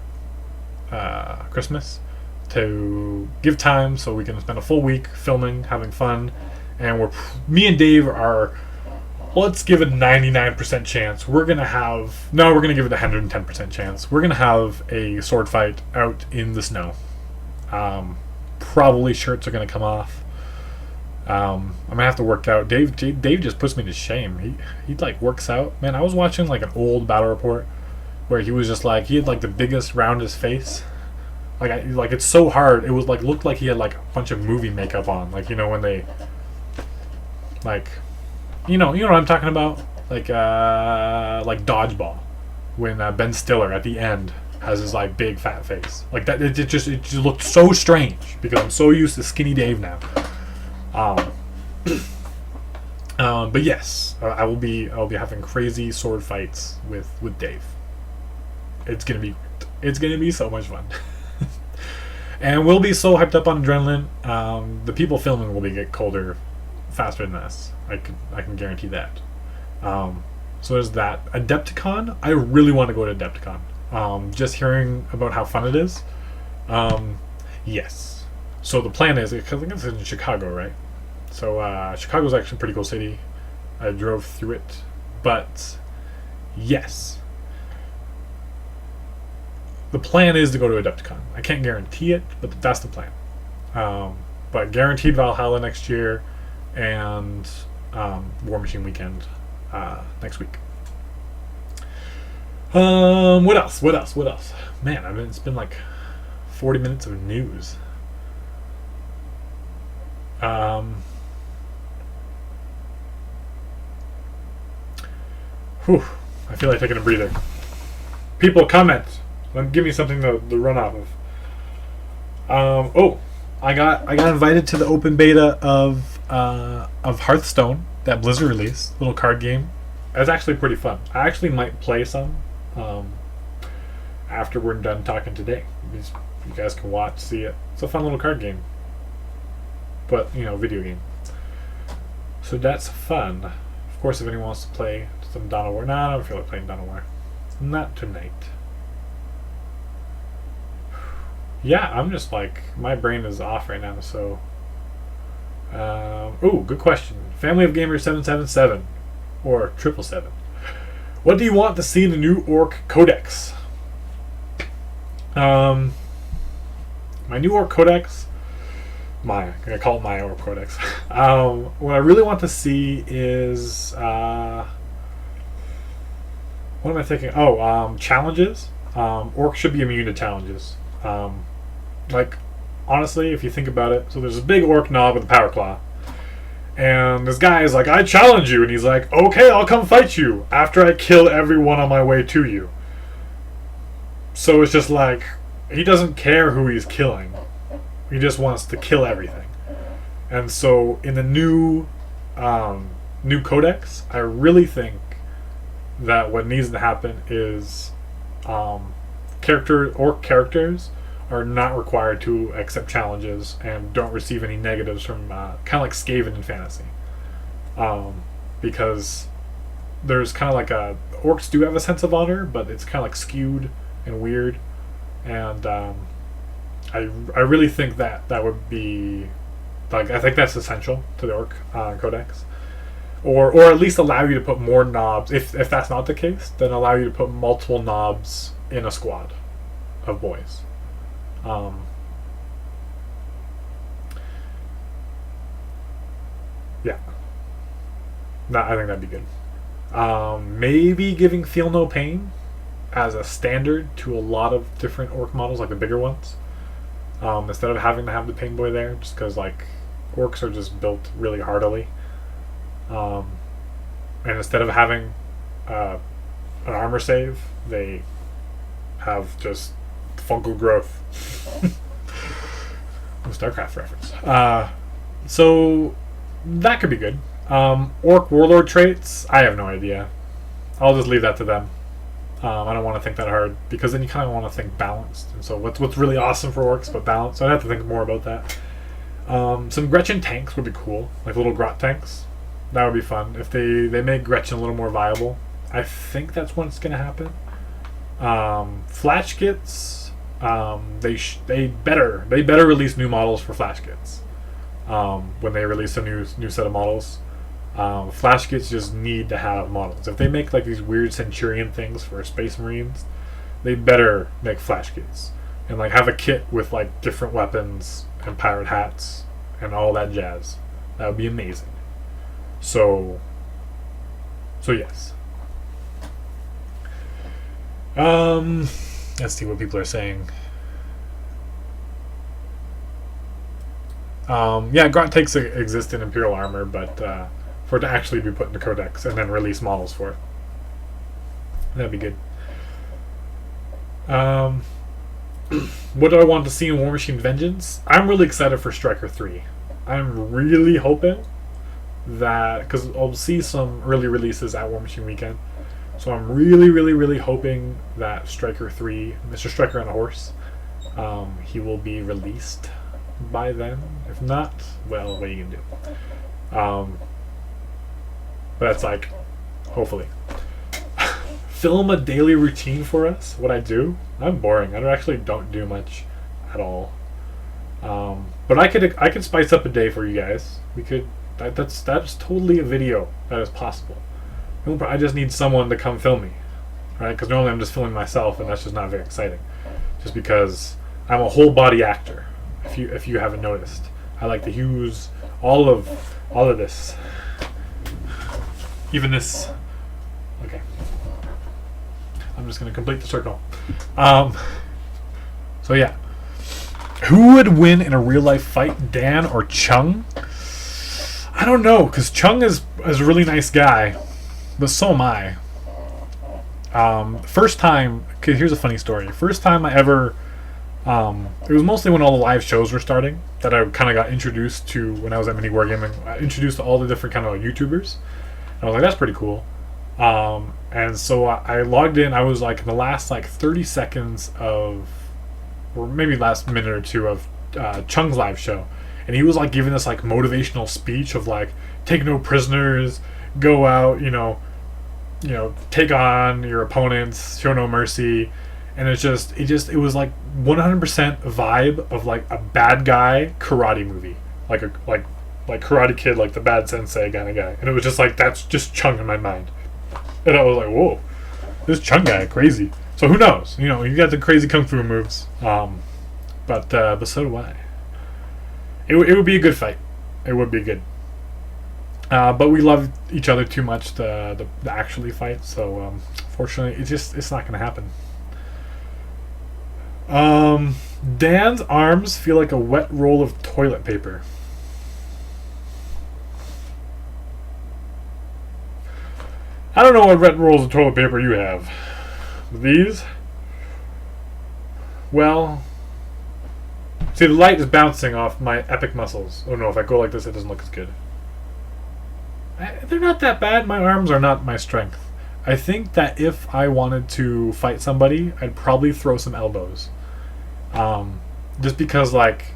[SPEAKER 1] Christmas, to give time so we can spend a full week filming, having fun. And me and Dave are, let's give it a 99% chance. We're going to give it a 110% chance. We're going to have a sword fight out in the snow. Probably shirts are going to come off. I'm going to have to work out. Dave just puts me to shame. He like works out. Man, I was watching like an old battle report where he was just like, he had like the biggest, roundest face. Like it's so hard. It was like, looked like he had like a bunch of movie makeup on. Like, when they, like, you know what I'm talking about? Like Dodgeball, when Ben Stiller at the end has his like big fat face. Like that, it just looked so strange because I'm so used to skinny Dave now. But yes, I will be having crazy sword fights with Dave. It's gonna be so much fun. And we'll be so hyped up on adrenaline. The people filming will get colder faster than us. I can guarantee that. So there's that. Adepticon. I really want to go to Adepticon. Just hearing about how fun it is. Yes. So the plan is, because I think it's in Chicago, right? So Chicago's actually a pretty cool city. I drove through it. But yes. The plan is to go to Adepticon. I can't guarantee it, but that's the plan. But guaranteed Valhalla next year, and War Machine weekend next week. What else? Man, it's been like 40 minutes of news. Whew, I feel like taking a breather. People comment. Give me something to run off of. I got invited to the open beta of Hearthstone, that Blizzard release, little card game. It's actually pretty fun. I actually might play some after we're done talking today. You guys can watch, see it. It's a fun little card game, but video game. So that's fun. Of course, if anyone wants to play some Dawn of War, I don't feel like playing Dawn of War. Not tonight. Yeah, I'm just like, my brain is off right now, so. Good question. Family of Gamers 777 or 777. What do you want to see in the new Orc Codex? My new Orc Codex, Maya. I call it Maya or Codex. What I really want to see is what am I thinking? Oh, challenges. Orcs should be immune to challenges. Like, honestly, if you think about it, so there's a big orc knob with a power claw, and this guy is like, "I challenge you," and he's like, "Okay, I'll come fight you after I kill everyone on my way to you." So it's just like, he doesn't care who he's killing. He just wants to kill everything. And so in the new codex, I really think that what needs to happen is orc characters are not required to accept challenges and don't receive any negatives from kind of like Skaven in fantasy. Because there's kind of like orcs do have a sense of honor, but it's kind of like skewed and weird, and I really think that would be like, I think that's essential to the orc codex, or at least allow you to put more knobs. If that's not the case, then allow you to put multiple knobs in a squad of boys. Yeah, I think that'd be good. Maybe giving Feel No Pain as a standard to a lot of different orc models, like the bigger ones, instead of having to have the pain boy there, just because like orcs are just built really hardily, and instead of having an armor save, they have just fungal growth. StarCraft reference. So that could be good. Orc warlord traits, I have no idea. I'll just leave that to them. I don't want to think that hard, because then you kind of want to think balanced. And so what's really awesome for orcs but balanced? So I'd have to think more about that. Some Gretchen tanks would be cool, like little grot tanks. That would be fun if they make Gretchen a little more viable. I think that's what's going to happen. Flash kits, they better release new models for flash kits. When they release a new set of models. Flash kits just need to have models. If they make like these weird Centurion things for Space Marines, they better make flash kits and like have a kit with like different weapons and pirate hats and all that jazz. That would be amazing. So yes. Let's see what people are saying. Yeah, Grot takes exist in Imperial armor, but for it to actually be put into Codex and then release models for it, that'd be good. What do I want to see in War Machine Vengeance? I'm really excited for Striker 3. I'm really hoping that, because I'll see some early releases at War Machine Weekend, so I'm really hoping that Striker 3, Mr. Striker on a horse, he will be released by then. If not, well, what are you gonna do? But that's like, hopefully. Film a daily routine for us. What I do? I'm boring. I actually don't do much at all. But I could spice up a day for you guys. We could. That's totally a video that is possible. I just need someone to come film me, right? Because normally I'm just filming myself, and that's just not very exciting. Just because I'm a whole body actor. If you haven't noticed, I like to use all of this, even this. Okay, I'm just gonna complete the circle. So yeah, who would win in a real life fight, Dan or Chung? I don't know, because Chung is a really nice guy, but so am I. First time, okay, here's a funny story. First time I ever, it was mostly when all the live shows were starting that I kind of got introduced to when I was at Mini Wargaming. I introduced to all the different kind of YouTubers. And I was like, that's pretty cool. And so I logged in. I was like in the last like 30 seconds of, or maybe last minute or two of Chung's live show. And he was like giving this like motivational speech of like, take no prisoners, go out, take on your opponents, show no mercy. And it was like 100% vibe of like a bad guy karate movie, like Karate Kid, like the bad sensei kind of guy. And it was just like, that's just Chung in my mind. And I was like, whoa, this Chung guy, crazy. So who knows? He got the crazy kung fu moves. But so do I. it would be a good fight. It would be good. But we love each other too much to actually fight. So fortunately, it's not gonna happen. Dan's arms feel like a wet roll of toilet paper. I don't know what wet rolls of toilet paper you have. But these? Well, see, the light is bouncing off my epic muscles. Oh no, if I go like this, it doesn't look as good. They're not that bad. My arms are not my strength. I think that if I wanted to fight somebody, I'd probably throw some elbows. Just because, like,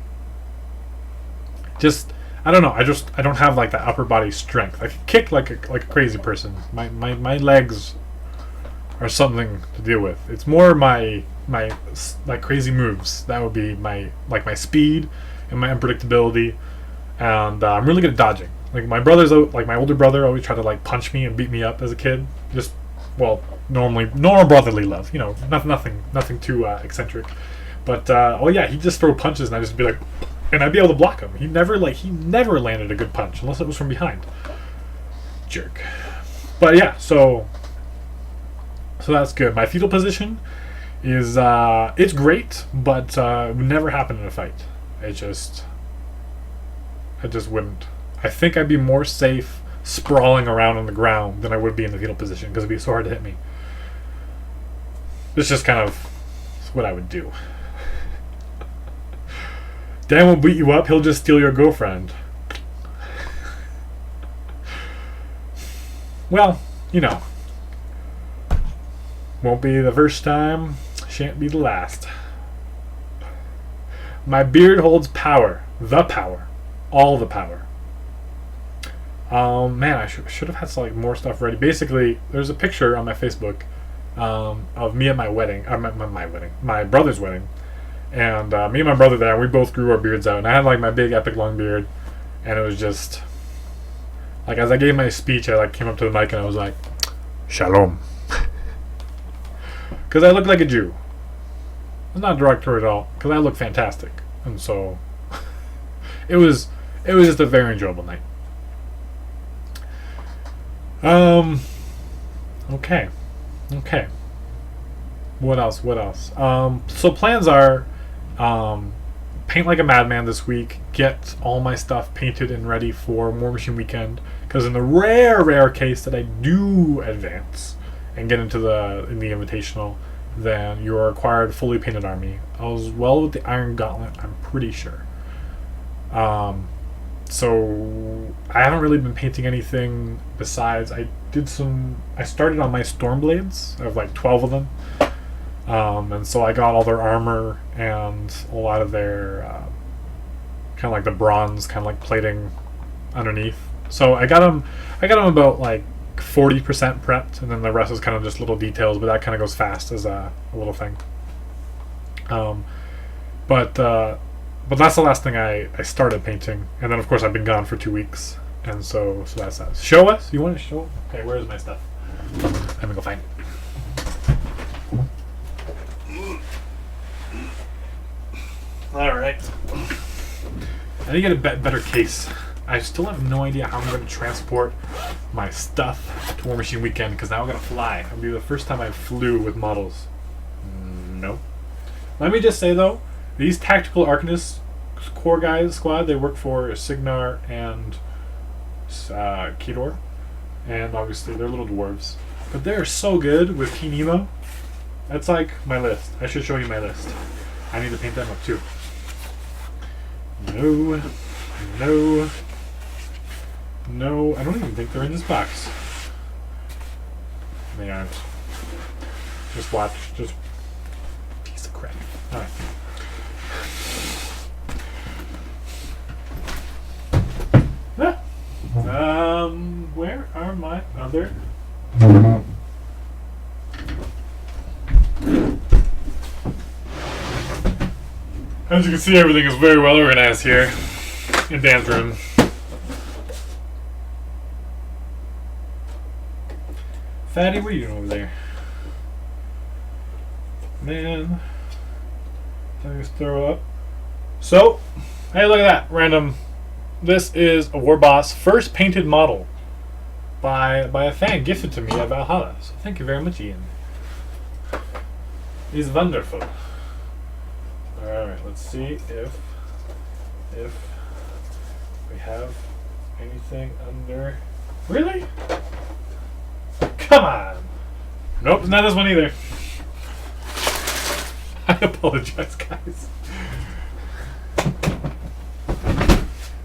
[SPEAKER 1] I don't know. I don't have like that upper body strength. I can kick like a crazy person. My legs are something to deal with. It's more my like crazy moves. That would be my speed and my unpredictability. And I'm really good at dodging. Like my older brother always tried to like punch me and beat me up as a kid. Just normal brotherly love. You know, nothing too eccentric. But oh yeah, he'd just throw punches and I'd just be like, and I'd be able to block him. He never landed a good punch unless it was from behind. Jerk. But yeah, so that's good. My fetal position is it's great, but it would never happen in a fight. I just wouldn't. I think I'd be more safe sprawling around on the ground than I would be in the fetal position because it'd be so hard to hit me. It's just kind of what I would do. Dan will beat you up. He'll just steal your girlfriend. Well, you know. Won't be the first time. Shan't be the last. My beard holds power. The power. All the power. Man, I should have had some, like, more stuff ready. Basically, there's a picture on my Facebook of me at my wedding. My brother's wedding. And me and my brother there, we both grew our beards out. And I had like my big epic long beard. And it was just like, as I gave my speech, I like came up to the mic and I was like, Shalom. Because I looked like a Jew. It's not derogatory at all. Because I look fantastic. And so it was just a very enjoyable night. Okay. What else? So plans are paint like a madman this week, get all my stuff painted and ready for War Machine Weekend, because in the rare case that I do advance and get into the Invitational, then you are required fully painted army, as well with the Iron Gauntlet, I'm pretty sure. So I haven't really been painting anything besides I started on my Stormblades. I have like 12 of them. And so I got all their armor and a lot of their kind of like the bronze kind of like plating underneath. So I got them about like 40% prepped, and then the rest is kind of just little details, but that kind of goes fast as a little thing. But that's the last thing I started painting, and then of course I've been gone for 2 weeks, and so that's that. Show us? You want to show? Okay, where's my stuff? Let me go find it. All right. I need to get a better case. I still have no idea how I'm going to transport my stuff to War Machine Weekend, because now I'm going to fly. It'll be the first time I flew with models. Nope. Let me just say though, these Tactical Arcanist core guys squad, they work for Signar and Kedor, and obviously they're little dwarves, but they're so good with King Nemo. That's like my list. I should show you my list. I need to paint them up too. No, I don't even think they're in this box. They aren't. Just watch. Just piece of crap. Alright. Where are my other? As you can see, everything is very well organized here in Dan's room. Fatty, what are you doing over there? Man, I just throw up. So, Hey, look at that. Random. This is a War Boss first painted model by a fan gifted to me at Valhalla. So thank you very much, Ian. He's wonderful. Alright, let's see if we have anything under. Really? Come on! Nope, not this one either. I apologize, guys.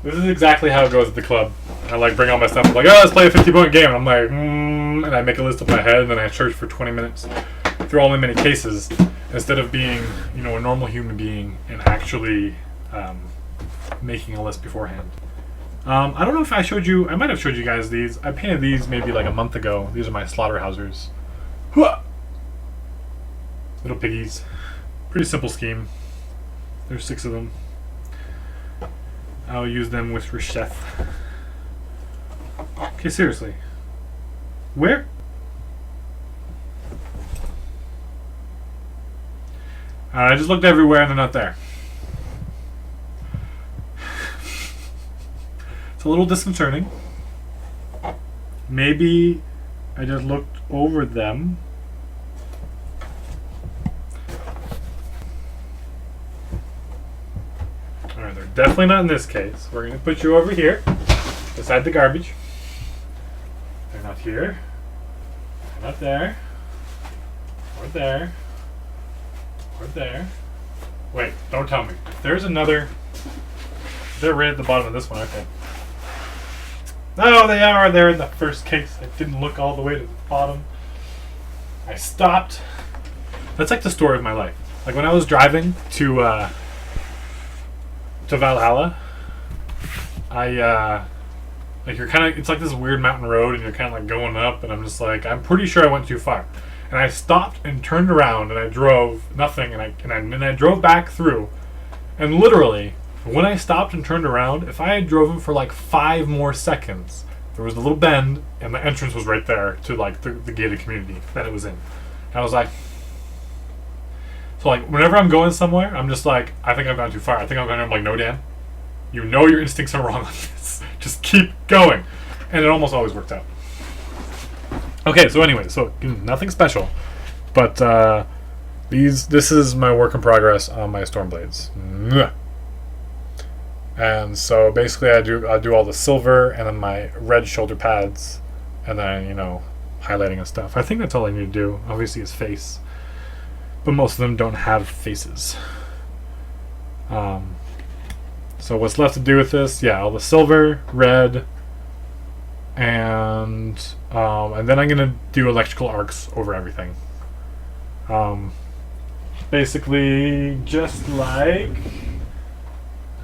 [SPEAKER 1] This is exactly how it goes at the club. I like bring all my stuff. I'm like, oh, let's play a 50-point game. And I'm like, and I make a list in my head, and then I search for 20 minutes through all my many cases instead of being, you know, a normal human being and actually making a list beforehand. I don't know if I showed you. I might have showed you guys these. I painted these maybe like a month ago. These are my slaughterhousers. Little piggies. Pretty simple scheme. There's 6 of them. I'll use them with Resheth. Okay, seriously. Where? I just looked everywhere and they're not there. It's a little disconcerting. Maybe I just looked over them. Alright, they're definitely not in this case. We're going to put you over here, beside the garbage. They're not here. They're not there. Or there. Or there. Wait, don't tell me. There's another. They're right at the bottom of this one, aren't they? No, they are. They're in the first case. I didn't look all the way to the bottom. I stopped. That's like the story of my life. Like when I was driving to Valhalla, like you're kind of, it's like this weird mountain road and you're kind of like going up, and I'm just like, I'm pretty sure I went too far. And I stopped and turned around and I drove nothing, and I drove back through. And literally, when I stopped and turned around, if I had driven for like 5 more seconds, there was a little bend and the entrance was right there to like the gated community that it was in. And I was like, so like whenever I'm going somewhere, I'm just like, I think I've gone too far. I think I'm going. I'm like, no, Dan, you know your instincts are wrong on this. Just keep going, and it almost always worked out. Okay, so anyway, so nothing special, but this is my work in progress on my Stormblades. And so basically, I do all the silver and then my red shoulder pads, and then, you know, highlighting and stuff. I think that's all I need to do. Obviously, his face, but most of them don't have faces. So what's left to do with this? Yeah, all the silver, red, and then I'm gonna do electrical arcs over everything. Basically, just like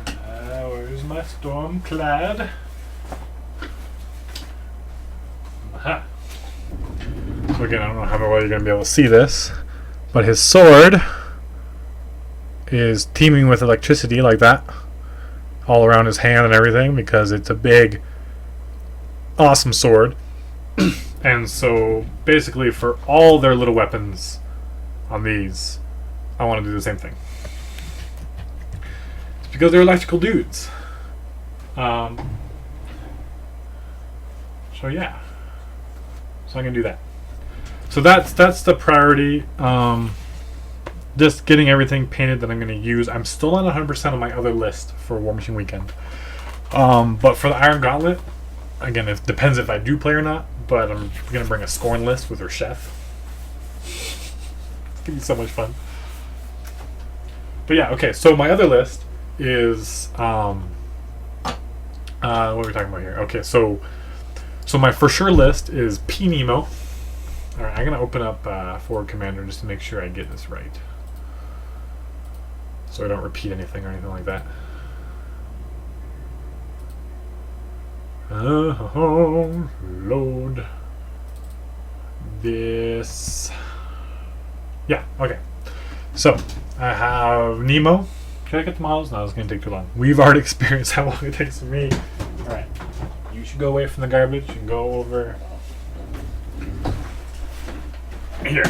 [SPEAKER 1] where's my Stormclad? Aha. So again, I don't know how well you're gonna be able to see this, but his sword is teeming with electricity like that, all around his hand and everything, because it's a big, awesome sword. And so basically for all their little weapons on these, I want to do the same thing. It's because they're electrical dudes. So yeah, so I'm gonna do that. So that's the priority. Just getting everything painted that I'm going to use. I'm still on 100% of my other list for War Machine Weekend. But for the Iron Gauntlet, again, it depends if I do play or not, but I'm going to bring a Scorn list with her chef. It's going to be so much fun. But yeah, okay, so my other list is... what are we talking about here? Okay, so my for sure list is P. Nemo. Alright, I'm going to open up Forward Commander just to make sure I get this right, so I don't repeat anything or anything like that. Load this. Yeah, okay. So, I have Nemo. Can I get the models? No, it's going to take too long. We've already experienced how long it takes for me. Alright. You should go away from the garbage and go over here.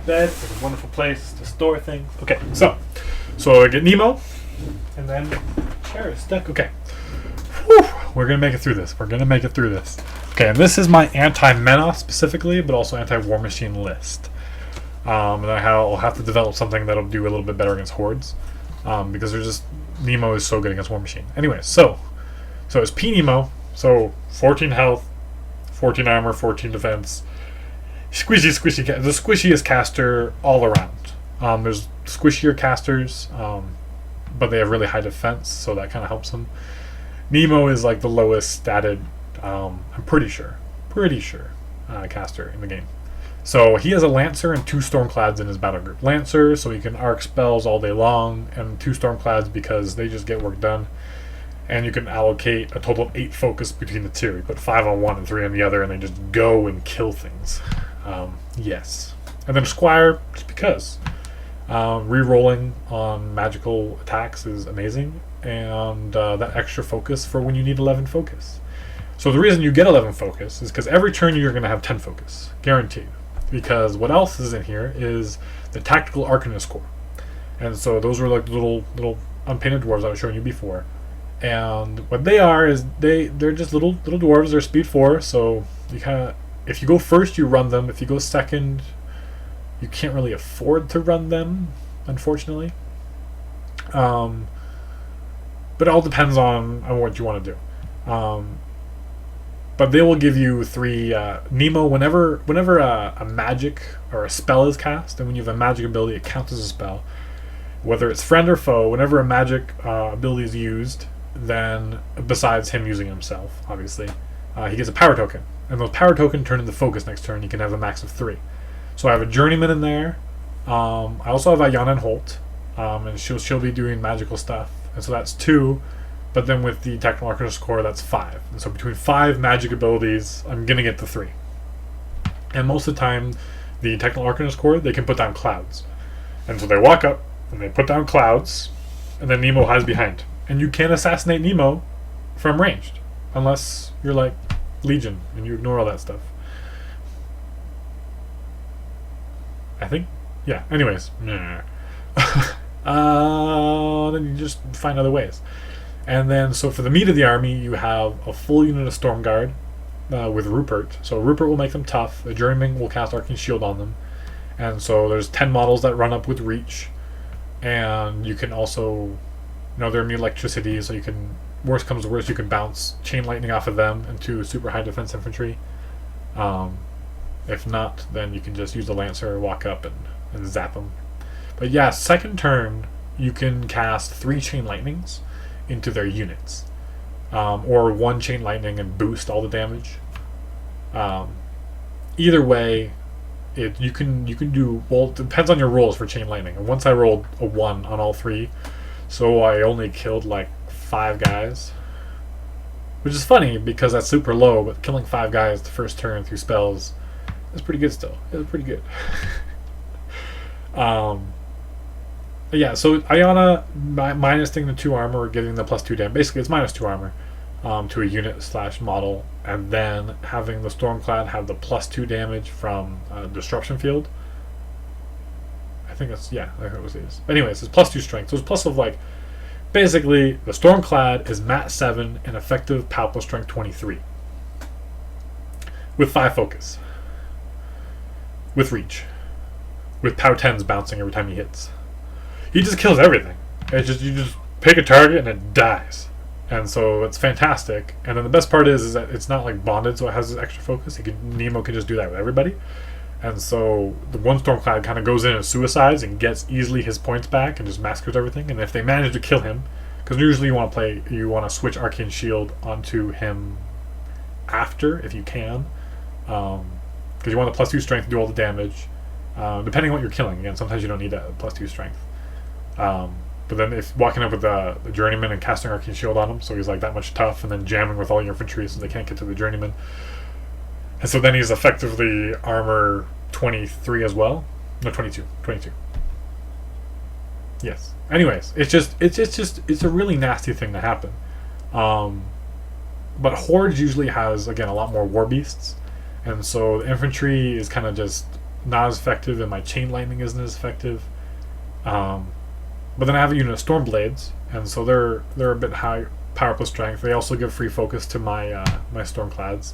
[SPEAKER 1] Bed is a wonderful place to store things. Okay, so I get Nemo. And then share is stuck. Okay. Whew. We're gonna make it through this. We're gonna make it through this. Okay, and this is my anti-Mena specifically, but also anti-War Machine list. And I'll have to develop something that'll do a little bit better against hordes, because they're just Nemo is so good against War Machine. Anyway, so it's P Nemo. So 14 health, 14 armor, 14 defense. Squishy. The squishiest caster all around. There's squishier casters, but they have really high defense, so that kind of helps them. Nemo is like the lowest statted, I'm pretty sure, caster in the game. So he has a Lancer and 2 Stormclads in his battle group. Lancer, so he can arc spells all day long, and 2 Stormclads because they just get work done. And you can allocate a total of 8 focus between the two. You put 5 on one and 3 on the other, and they just go and kill things. Yes. And then Squire, just because. Rerolling on magical attacks is amazing, and that extra focus for when you need 11 focus. So the reason you get 11 focus is because every turn you're going to have 10 focus. Guaranteed. Because what else is in here is the Tactical Arcanist Corps. And so those were like little unpainted dwarves I was showing you before. And what they are is they're just little dwarves. They're speed 4, so you kind of, if you go first you run them. If you go second, you can't really afford to run them, unfortunately. But it all depends on what you want to do. But they will give you 3 Nemo whenever a magic or a spell is cast, and when you have a magic ability, it counts as a spell. Whether it's friend or foe, whenever a magic ability is used, then besides him using it himself, obviously, he gets a power token, and those power tokens turn into focus next turn. You can have a max of 3. So I have a Journeyman in there. I also have Ayanna and Holt, and she'll be doing magical stuff, and so that's 2. But then with the Tactical Arcanist Corps, that's 5. And so between 5 magic abilities, I'm gonna get the 3. And most of the time, the Tactical Arcanist Corps, they can put down clouds, and so they walk up and they put down clouds, and then Nemo hides behind. And you can't assassinate Nemo from ranged, unless you're like Legion and you ignore all that stuff. I think, yeah. Anyways, then you just find other ways. And then, so for the meat of the army, you have a full unit of Storm Guard with Rupert. So Rupert will make them tough. The Journeyman will cast Arcane Shield on them. And so there's 10 models that run up with Reach. And you can also, they're immune electricity, so you can, worst comes to worst, you can bounce Chain Lightning off of them into super high defense infantry. If not, then you can just use the Lancer, walk up and zap them. But yeah, second turn, you can cast 3 Chain Lightnings into their units, or 1 Chain Lightning and boost all the damage. Either way, you can do, well, it depends on your rolls for Chain Lightning. And once I rolled a 1 on all 3, so I only killed like 5 guys, which is funny because that's super low, but killing 5 guys the first turn through spells is pretty good still. It was pretty good. Yeah, so Ayanna minusing the 2 armor, or giving the +2 damage. Basically, it's -2 armor to a unit / model, and then having the Stormclad have the +2 damage from Disruption Field. I think that's, yeah, I think it was these. Anyways, it's +2 strength. So it's plus of like, basically, the Stormclad is mat 7 and effective Palpable Strength 23. With 5 focus. With Reach. With Pow 10s bouncing every time he hits. He just kills everything. You just pick a target and it dies, and so it's fantastic. And then the best part is that it's not like bonded, so it has this extra focus. Nemo can just do that with everybody, and so the 1 Stormclad kind of goes in and suicides and gets easily his points back and just massacres everything. And if they manage to kill him, because usually you want to switch Arcane Shield onto him after if you can, because you want the +2 strength to do all the damage. Depending on what you're killing, again, sometimes you don't need that +2 strength. But then if walking up with the Journeyman and casting Arcane Shield on him, so he's like that much tough, and then jamming with all your infantry so they can't get to the Journeyman. And so then he's effectively armor 23 as well. No, 22. Yes. Anyways, it's a really nasty thing to happen. But Hordes usually has, again, a lot more War Beasts, and so the infantry is kind of just not as effective, and my Chain Lightning isn't as effective. But then I have a unit of Storm Blades, and so they're a bit high power plus strength. They also give free focus to my my Stormclads,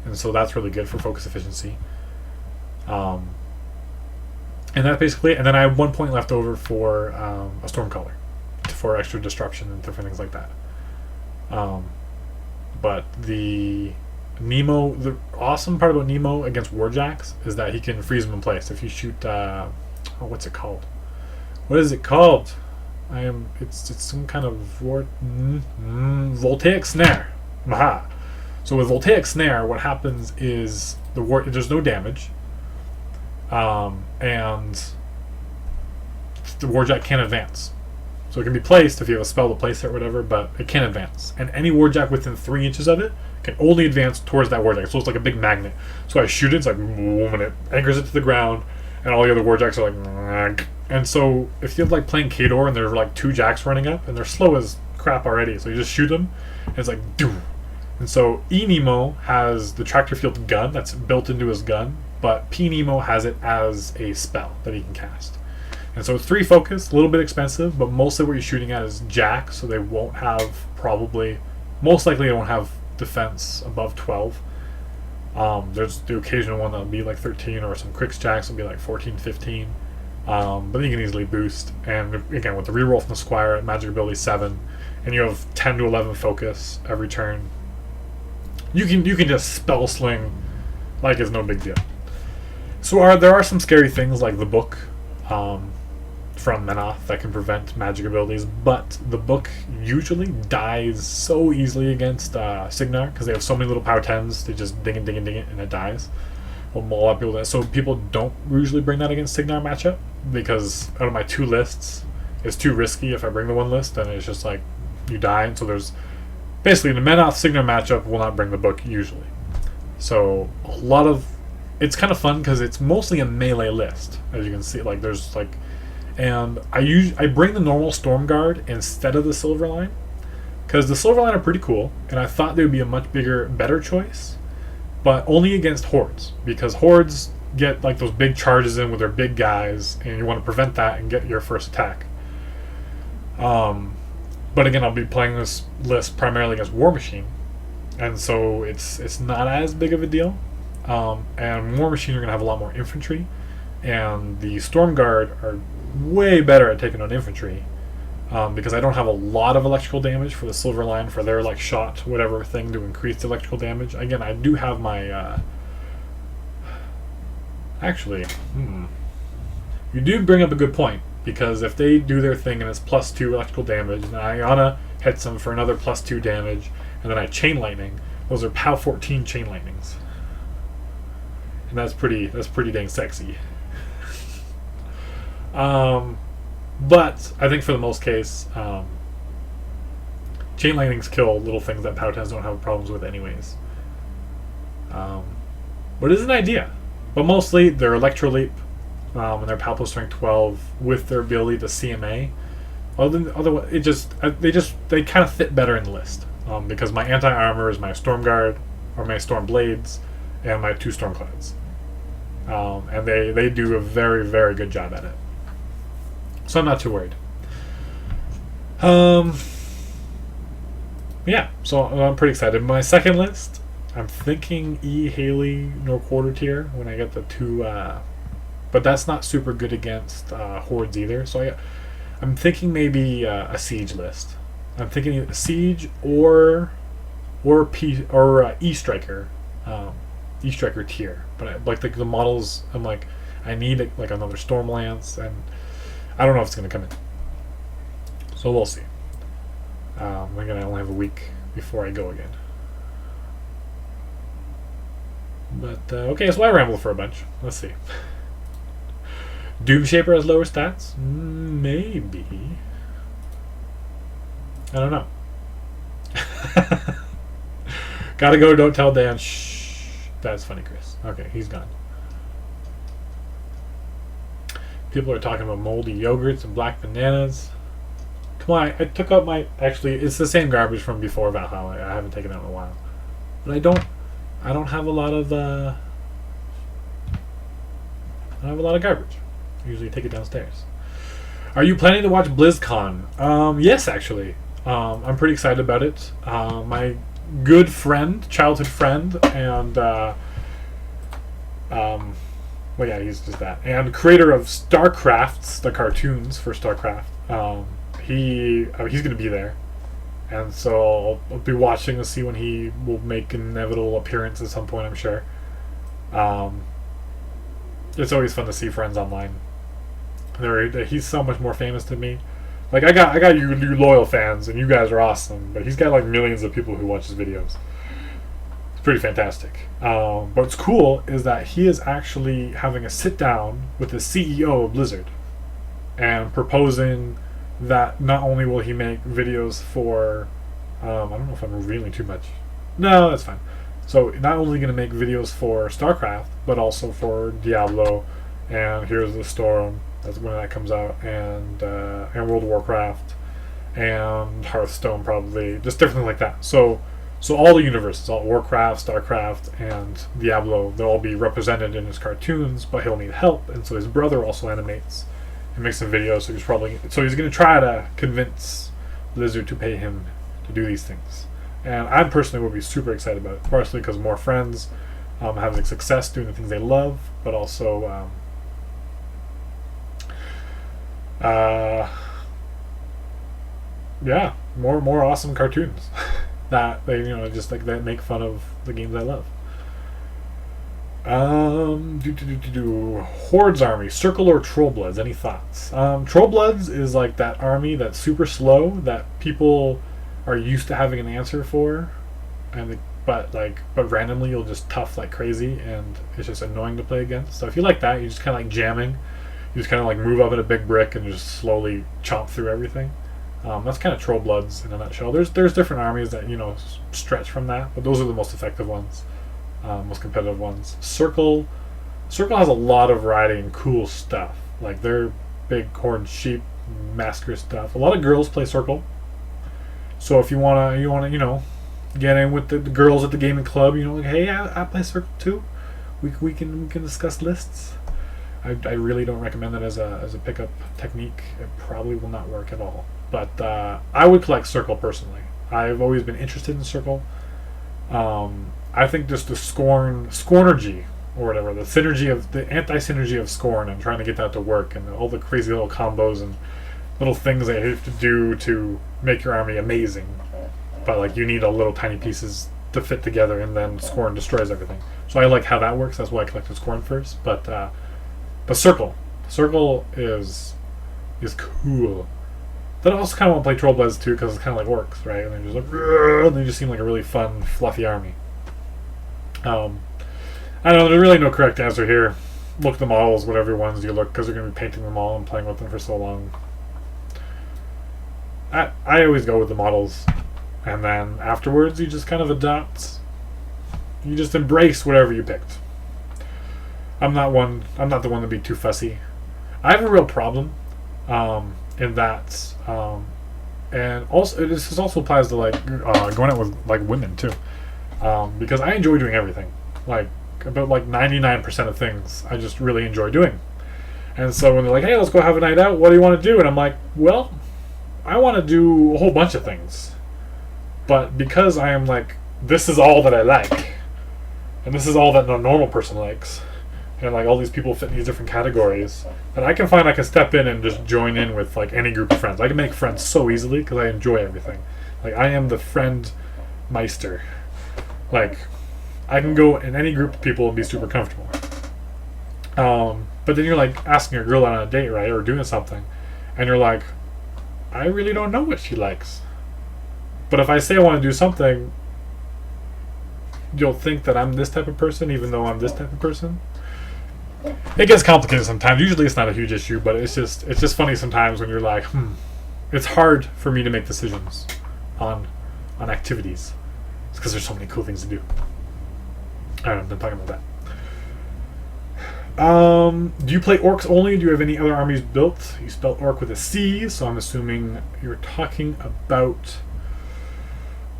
[SPEAKER 1] and so that's really good for focus efficiency. And that's basically it. And then I have 1 point left over for a Stormcaller, for extra disruption and different things like that. But the awesome part about Nemo against Warjacks is that he can freeze them in place. If you shoot, what's it called? What is it called? It's some kind of voltaic snare. Aha. So with voltaic snare, what happens is there's no damage, and the Warjack can't advance. So it can be placed if you have a spell to place it or whatever, but it can't advance. And any Warjack within 3 inches of it can only advance towards that Warjack. So it's like a big magnet. So I shoot it, it's like boom, and it anchors it to the ground, and all the other Warjacks are like. And so if you have like playing Khador and there are like 2 Jacks running up, and they're slow as crap already, so you just shoot them, and it's like doo. And so E-Nemo has the tractor field gun that's built into his gun, but P-Nemo has it as a spell that he can cast. And so it's 3 focus, a little bit expensive, but mostly what you're shooting at is Jack, so they won't have most likely they won't have defense above 12. There's the occasional one that'll be like 13, or some Crix Jacks will be like 14, 15. But then you can easily boost. And again, with the reroll from the Squire at magic ability 7, and you have 10 to 11 focus every turn, you can just spell sling like it's no big deal. So there are some scary things like the book from Menoth that can prevent magic abilities, but the book usually dies so easily against Signar because they have so many little power 10s. They just ding it, ding it, ding it, and it dies. Well, a lot of people so people don't usually bring that against Signar matchup, because out of my 2 lists, it's too risky. If I bring the 1 list, then it's just like you die. And so there's basically the Menoth Signar matchup will not bring the book usually. So it's kind of fun because it's mostly a melee list, as you can see. Like there's like, and I bring the normal Stormguard instead of the Silverline, because the Silverline are pretty cool, and I thought they would be a much better choice, but only against hordes, because hordes get like those big charges in with their big guys, and you want to prevent that and get your first attack. But again, I'll be playing this list primarily against War Machine, and so it's not as big of a deal. And War Machine are going to have a lot more infantry, and the Stormguard are way better at taking on infantry, because I don't have a lot of electrical damage for the Silverline for their like shot whatever thing to increase the electrical damage. Again, I do have my you do bring up a good point, because if they do their thing and it's +2 electrical damage, and Ayana hits them for another +2 damage, and then I Chain Lightning, those are POW 14 Chain Lightnings. And that's pretty dang sexy. But I think for the most case, Chain Lightnings kill little things that POW 10s don't have problems with anyways. But it is an idea. But mostly they're Electro Leap, and they're POW plus strength 12 with their ability to CMA. They kind of fit better in the list, because my anti-armor is my Stormguard, or my Storm Blades, and my 2 Stormclads. And they do a very, very good job at it. So I'm not too worried. Yeah, so I'm pretty excited. My second list, I'm thinking E. Haley nor Quarter Tier when I get the 2, but that's not super good against hordes either. So I'm thinking maybe a Siege list. I'm thinking either Siege or E Striker. E-Striker tier, but like the models, I'm like, I need like another Stormlance, and I don't know if it's going to come in, so we'll see. Again, I only have a week before I go again, but okay, so I rambled for a bunch. Let's see. Doomshaper has lower stats? Maybe. I don't know. Gotta go, don't tell Dan. Shh. That's funny, Chris. Okay, he's gone. People are talking about moldy yogurts and black bananas. Come on, I took out my... Actually, it's the same garbage from before Valhalla. I haven't taken it out in a while. But I don't have a lot of... I don't have a lot of garbage. I usually take it downstairs. Are you planning to watch BlizzCon? Yes, actually. I'm pretty excited about it. My good friend, childhood friend, and well, yeah, he's just that, and creator of StarCrafts, the cartoons for StarCraft. He's gonna be there, and so I'll be watching to see when he will make an inevitable appearance at some point. I'm sure. It's always fun to see friends online. He's so much more famous than me. Like I got you loyal fans, and you guys are awesome. But he's got like millions of people who watch his videos. It's pretty fantastic. But what's cool is that he is actually having a sit down with the CEO of Blizzard, and proposing that not only will he make videos for, I don't know if I'm revealing too much. No, that's fine. So not only going to make videos for StarCraft, but also for Diablo, and Heroes of the Storm. That's when that comes out, and World of Warcraft, and Hearthstone, probably just different like that. So all the universes, all Warcraft, StarCraft, and Diablo, they'll all be represented in his cartoons, but he'll need help, and so his brother also animates and makes some videos. So he's going to try to convince Blizzard to pay him to do these things, and I personally would be super excited about it, partially because more friends, having success doing the things they love, but also. Yeah, more awesome cartoons that they just like that make fun of the games I love. Horde's army, Circle or Trollbloods? Any thoughts? Trollbloods is like that army that's super slow that people are used to having an answer for, but randomly you'll just tough like crazy, and it's just annoying to play against. So if you like that, you just kind of like jamming. You just kind of like move up in a big brick and just slowly chomp through everything. That's kind of Trollbloods in a nutshell. There's different armies that stretch from that, but those are the most effective ones, most competitive ones. Circle has a lot of variety and cool stuff. Like their big horned sheep massacre stuff. A lot of girls play Circle. So if you wanna get in with the girls at the gaming club, like, hey, I play Circle too. We can discuss lists. I really don't recommend that as a pickup technique. It probably will not work at all. But I would collect Circle personally. I've always been interested in Circle. I think just the Scornergy or whatever, the anti-synergy of Scorn, and trying to get that to work, and all the crazy little combos and little things that you have to do to make your army amazing. But like you need a little tiny pieces to fit together, and then Scorn destroys everything. So I like how that works. That's why I collected Scorn first. But Circle is cool. Then I also kind of want to play Trollbloods too, because it's kind of like orcs, right? And they're just like, and they just seem like a really fun, fluffy army. I don't know. There's really no correct answer here. Look at the models, whatever ones you look, because you're going to be painting them all and playing with them for so long. I always go with the models, and then afterwards you just kind of adopt. You just embrace whatever you picked. I'm not the one to be too fussy. I have a real problem in that, and also this also applies to like going out with like women too, because I enjoy doing everything. Like about like 99% of things I just really enjoy doing. And so when they're like, hey, let's go have a night out, what do you want to do? And I'm like, well, I want to do a whole bunch of things, but because I am like, this is all that I like, and this is all that a normal person likes, and like all these people fit in these different categories, and I can step in and just join in with like any group of friends. I can make friends so easily because I enjoy everything. Like I am the friend meister. Like I can go in any group of people and be super comfortable. But then you're like asking a girl out on a date, right, or doing something, and you're like, I really don't know what she likes. But if I say I want to do something, you'll think that I'm this type of person, even though I'm this type of person. It gets complicated sometimes. Usually it's not a huge issue, but it's just funny sometimes when you're like, it's hard for me to make decisions on activities. It's because there's so many cool things to do. Alright, I'm done talking about that. Do you play orcs only? Do you have any other armies built? You spelled orc with a C, so I'm assuming you're talking about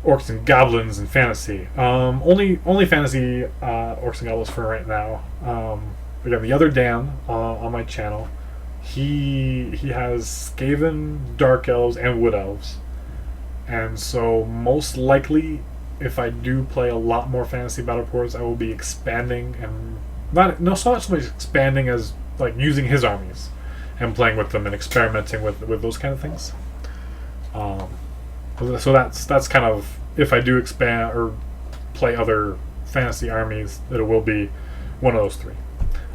[SPEAKER 1] orcs and goblins and fantasy. Only fantasy orcs and goblins for right now. Again, the other Dan on my channel, he has Skaven, Dark Elves, and Wood Elves. And so most likely, if I do play a lot more fantasy battle ports, I will be expanding and not so much expanding as like using his armies and playing with them and experimenting with those kind of things. So that's kind of, if I do expand or play other fantasy armies, that it will be one of those three.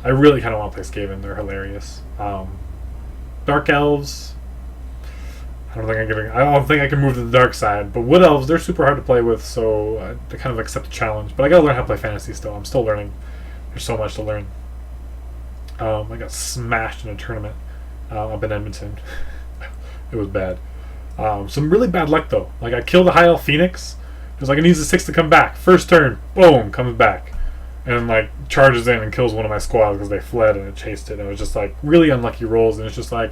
[SPEAKER 1] I really kind of want to play Skaven; they're hilarious. Dark Elves, I don't think I can move to the dark side. But Wood Elves, they're super hard to play with, so I kind of accept the challenge. But I gotta learn how to play fantasy still. I'm still learning. There's so much to learn. I got smashed in a tournament up in Edmonton. It was bad. Some really bad luck though. Like I killed a High Elf Phoenix. It was like it needs a 6 to come back. First turn, boom, comes back, and like charges in and kills one of my squads because they fled and it chased it. And it was just like really unlucky rolls. And it's just like,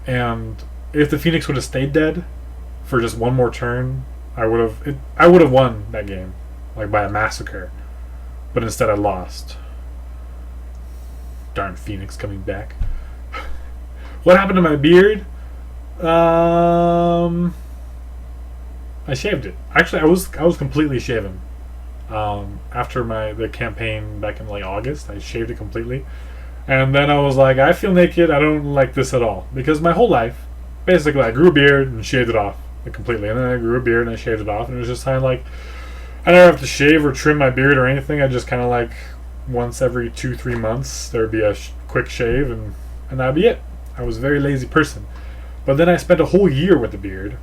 [SPEAKER 1] and if the Phoenix would have stayed dead for just one more turn, I would have won that game, like by a massacre. But instead, I lost. Darn Phoenix coming back. What happened to my beard? I shaved it. Actually, I was completely shaven. After the campaign back in like August, I shaved it completely, and then I was like, I feel naked. I don't like this at all, because my whole life, basically, I grew a beard and shaved it off completely, and then I grew a beard and I shaved it off, and it was just kind of like I never have to shave or trim my beard or anything. I just kind of like once every 2-3 months there would be a quick shave, and that'd be it. I was a very lazy person. But then I spent a whole year with the beard,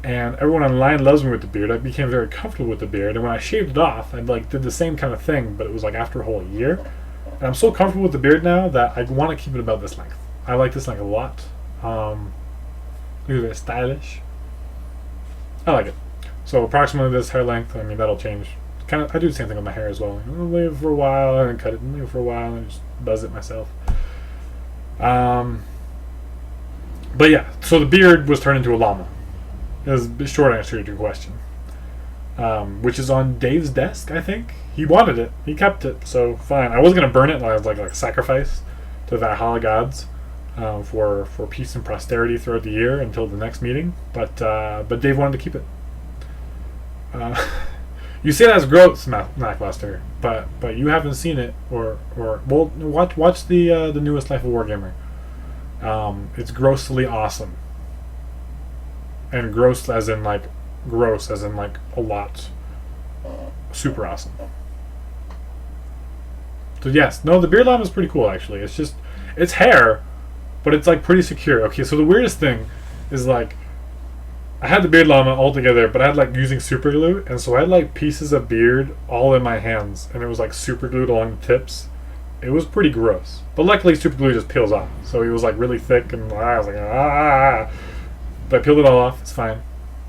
[SPEAKER 1] and everyone online loves me with the beard. I became very comfortable with the beard, and when I shaved it off, I like did the same kind of thing, but it was like after a whole year. And I'm so comfortable with the beard now that I want to keep it about this length. I like this length a lot. Very stylish. I like it. So approximately this hair length. I mean, that'll change. Kind of, I do the same thing with my hair as well. I'll leave it for a while and then cut it. Leave it for a while and just buzz it myself. But yeah, so the beard was turned into a llama. Is the short answer to your question. Which is on Dave's desk, I think. He wanted it. He kept it, so fine. I was gonna burn it as like a sacrifice to the Valhalla gods for peace and prosperity throughout the year until the next meeting. But Dave wanted to keep it. You say that's gross, Macluster, but you haven't seen it, or well, watch the newest Life of Wargamer. It's grossly awesome, and gross as in like a lot, super awesome. So yes, no, the beard llama is pretty cool actually. It's just it's hair, but it's like pretty secure. Okay, so the weirdest thing is like I had the beard llama all together, but I had like using super glue, and so I had like pieces of beard all in my hands, and it was like super glued along the tips. It was pretty gross, but luckily super glue just peels off, so it was like really thick, and I was like but I peeled it all off. It's fine.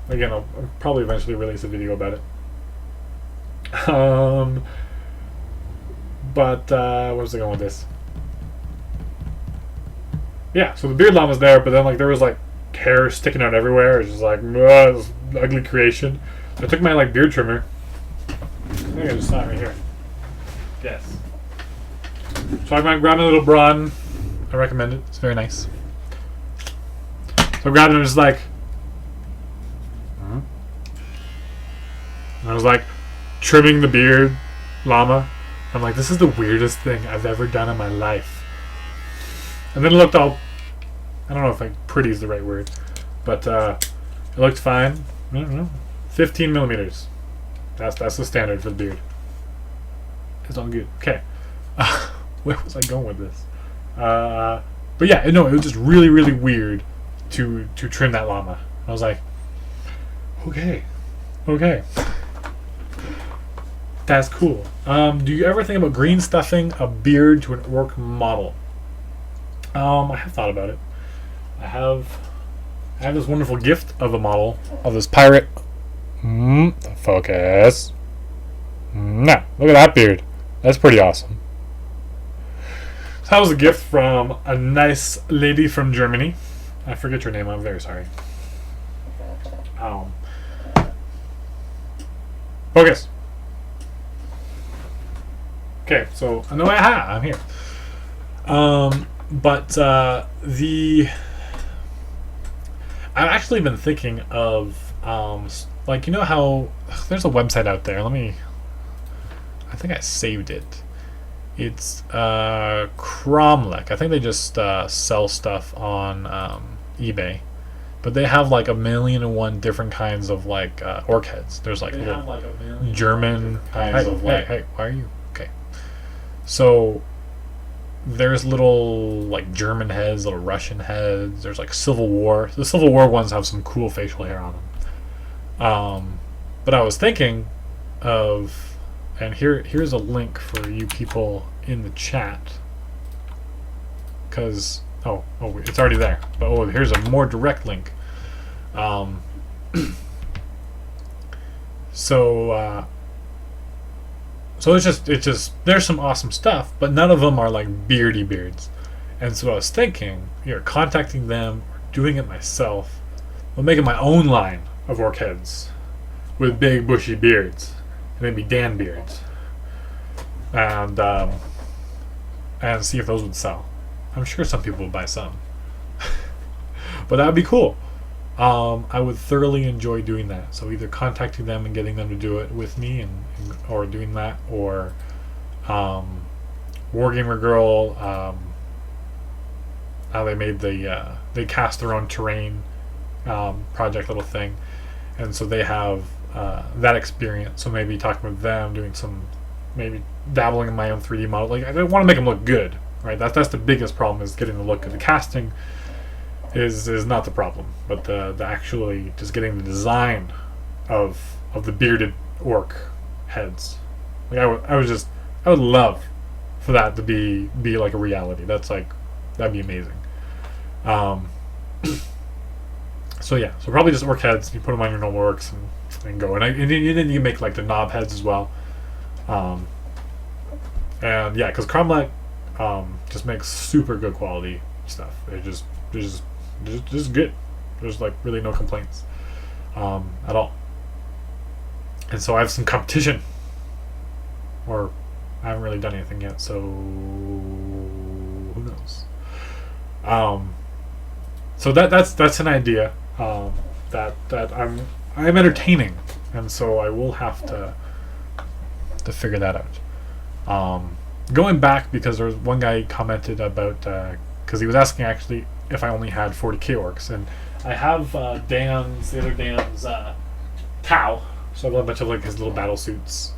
[SPEAKER 1] Again, I'll probably eventually release a video about it. But where was I going with this? Yeah, so the beard llama's there, but then like there was like hair sticking out everywhere. It's just like this ugly creation. So I took my like beard trimmer. I think I just saw it right here. Yes. So I might grab my little brawn. I recommend it. It's very nice. So I grabbed it and just like, and I was like trimming the beard llama. I'm like, this is the weirdest thing I've ever done in my life. And then it looked all, I don't know if like pretty is the right word, but it looked fine. I don't know. 15 millimeters. That's the standard for the beard. It's all good. Okay. Where was I going with this? But yeah, no, it was just really, really weird to trim that llama. I was like, okay. That's cool. Do you ever think about green stuffing a beard to an orc model? I have thought about it. I have this wonderful gift of a model of this pirate. Focus. Now, look at that beard. That's pretty awesome. So that was a gift from a nice lady from Germany. I forget your name. I'm very sorry. Focus. Okay, so I know I'm here. But the I've actually been thinking of like, you know how there's a website out there. I think I saved it. It's Cromlech. I think they just sell stuff on eBay, but they have like 1,000,001 different kinds of like orc heads. There's like German kinds of like. Hey, why are you okay? So there's little like German heads, little Russian heads. There's like Civil War. The Civil War ones have some cool facial hair on them. But I was thinking of, and here's a link for you people in the chat, because it's already there. But here's a more direct link. So it's just there's some awesome stuff, but none of them are like beardy beards. And so I was thinking, contacting them or doing it myself, or making my own line of orc heads with big bushy beards, and maybe Dan beards, and see if those would sell. I'm sure some people would buy some, but that would be cool. I would thoroughly enjoy doing that. So either contacting them and getting them to do it with me, or doing that, or Wargamer Girl. How they made they cast their own terrain project little thing, and so they have that experience. So maybe talking with them, doing some, maybe dabbling in my own 3D model. Like, I don't want to make them look good, right? That's the biggest problem, is getting the look of the casting. Is not the problem, but the actually just getting the design of the bearded orc heads. Like, I would love for that to be like a reality. That'd be amazing. So probably just orc heads. You put them on your normal orcs and go. And then you make like the knob heads as well. And yeah, because Cromlech just makes super good quality stuff. They're just good. There's like really no complaints at all. And so I have some competition, or I haven't really done anything yet, so who knows. So that's an idea that I'm entertaining, and so I will have to figure that out. Going back, because there was one guy commented about, because he was asking actually if I only had 40k orcs, and I have the other Dan's Tau, so I have a bunch of like his little battle suits.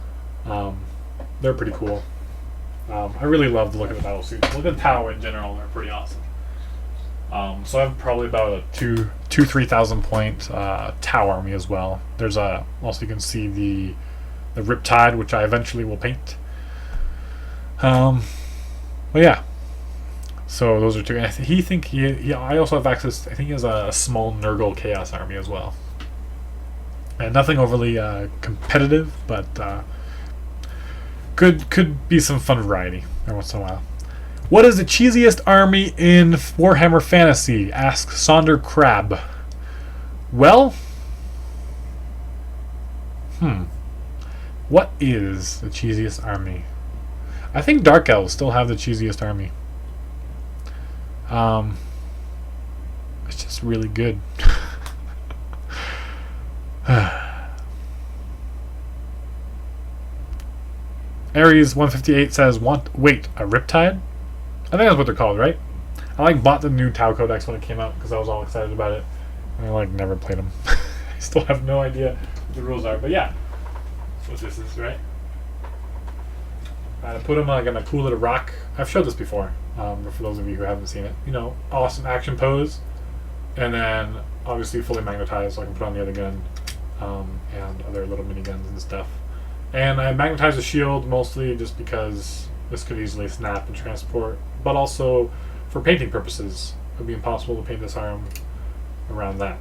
[SPEAKER 1] They're pretty cool. I really love the look of the battle suits. Look at the Tau in general; they're pretty awesome. So I have probably about a 3,000 point Tau army as well. There's also you can see the Riptide, which I eventually will paint. But yeah. So those are two. And I also have access. I think he has a small Nurgle Chaos army as well. And nothing overly competitive, but could be some fun variety every once in a while. What is the cheesiest army in Warhammer Fantasy? Asks Sonder Crab. Well, what is the cheesiest army? I think Dark Elves still have the cheesiest army. It's just really good. Aries 158 says, wait, a Riptide? I think that's what they're called, right? I bought the new Tau Codex when it came out because I was all excited about it. And I never played them. I still have no idea what the rules are, but yeah. That's what this is, right? I put them on a cool little rock. I've showed this before, but for those of you who haven't seen it. Awesome action pose, and then obviously fully magnetized, so I can put on the other gun, and other little mini guns and stuff. And I magnetized the shield mostly just because this could easily snap and transport, but also for painting purposes. It would be impossible to paint this arm around that.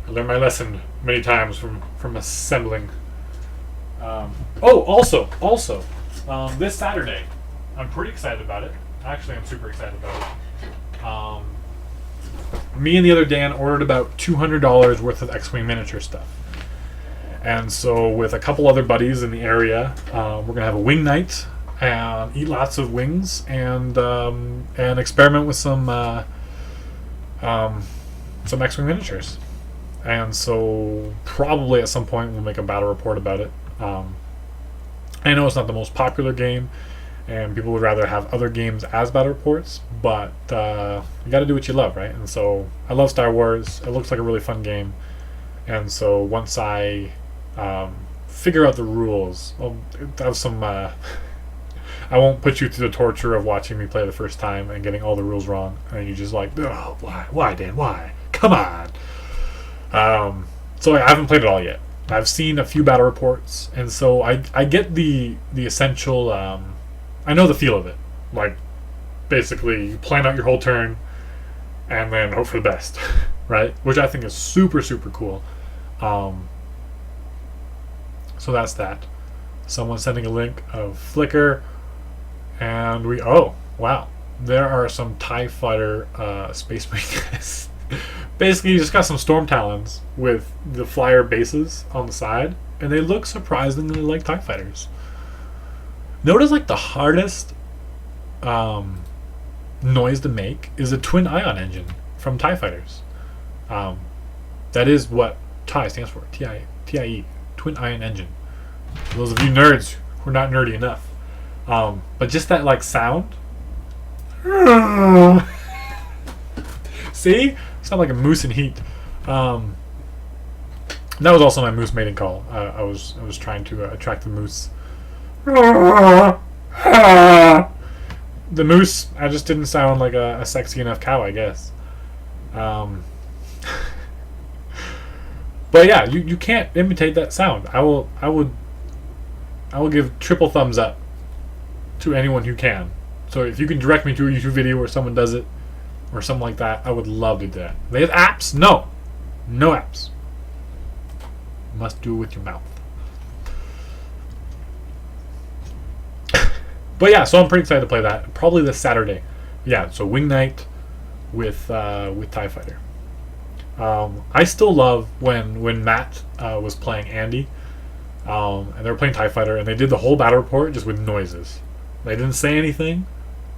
[SPEAKER 1] I learned my lesson many times from assembling. Also, this Saturday, I'm pretty excited about it. Actually, I'm super excited about it. Me and the other Dan ordered about $200 worth of X-Wing miniature stuff. And so with a couple other buddies in the area, we're going to have a wing night and eat lots of wings and experiment with some X-wing miniatures. And so probably at some point we'll make a battle report about it. I know it's not the most popular game, and people would rather have other games as battle reports, but you got to do what you love, right? And so I love Star Wars. It looks like a really fun game, and so once I figure out the rules, I'll have some. I won't put you through the torture of watching me play the first time and getting all the rules wrong, and you just like, oh, why, Dan, why? Come on. So I haven't played it all yet. I've seen a few battle reports, and so I get the essential. I know the feel of it. Like, basically, you plan out your whole turn, and then hope for the best, right? Which I think is super, super cool. So that's that. Someone's sending a link of Flickr, and oh, wow. There are some TIE Fighter Space Marine guys. Basically, you just got some Storm Talons with the flyer bases on the side, and they look surprisingly like TIE Fighters. Notice, like, the hardest noise to make is a twin ion engine from TIE Fighters. That is what TIE stands for. TIE. Twin ion engine. For those of you nerds who are not nerdy enough. But just that, like, sound. See? Sound like a moose in heat. That was also my moose mating call. I was trying to attract the moose. The moose, I just didn't sound like a sexy enough cow, I guess. But yeah, you can't imitate that sound. I will give triple thumbs up to anyone who can. So if you can direct me to a YouTube video where someone does it or something like that, I would love to do that. They have apps? No apps. You must do it with your mouth. But yeah, so I'm pretty excited to play that. Probably this Saturday. Yeah, so Wing Night with TIE Fighter. I still love when Matt was playing Andy, and they were playing TIE Fighter, and they did the whole battle report just with noises. They didn't say anything.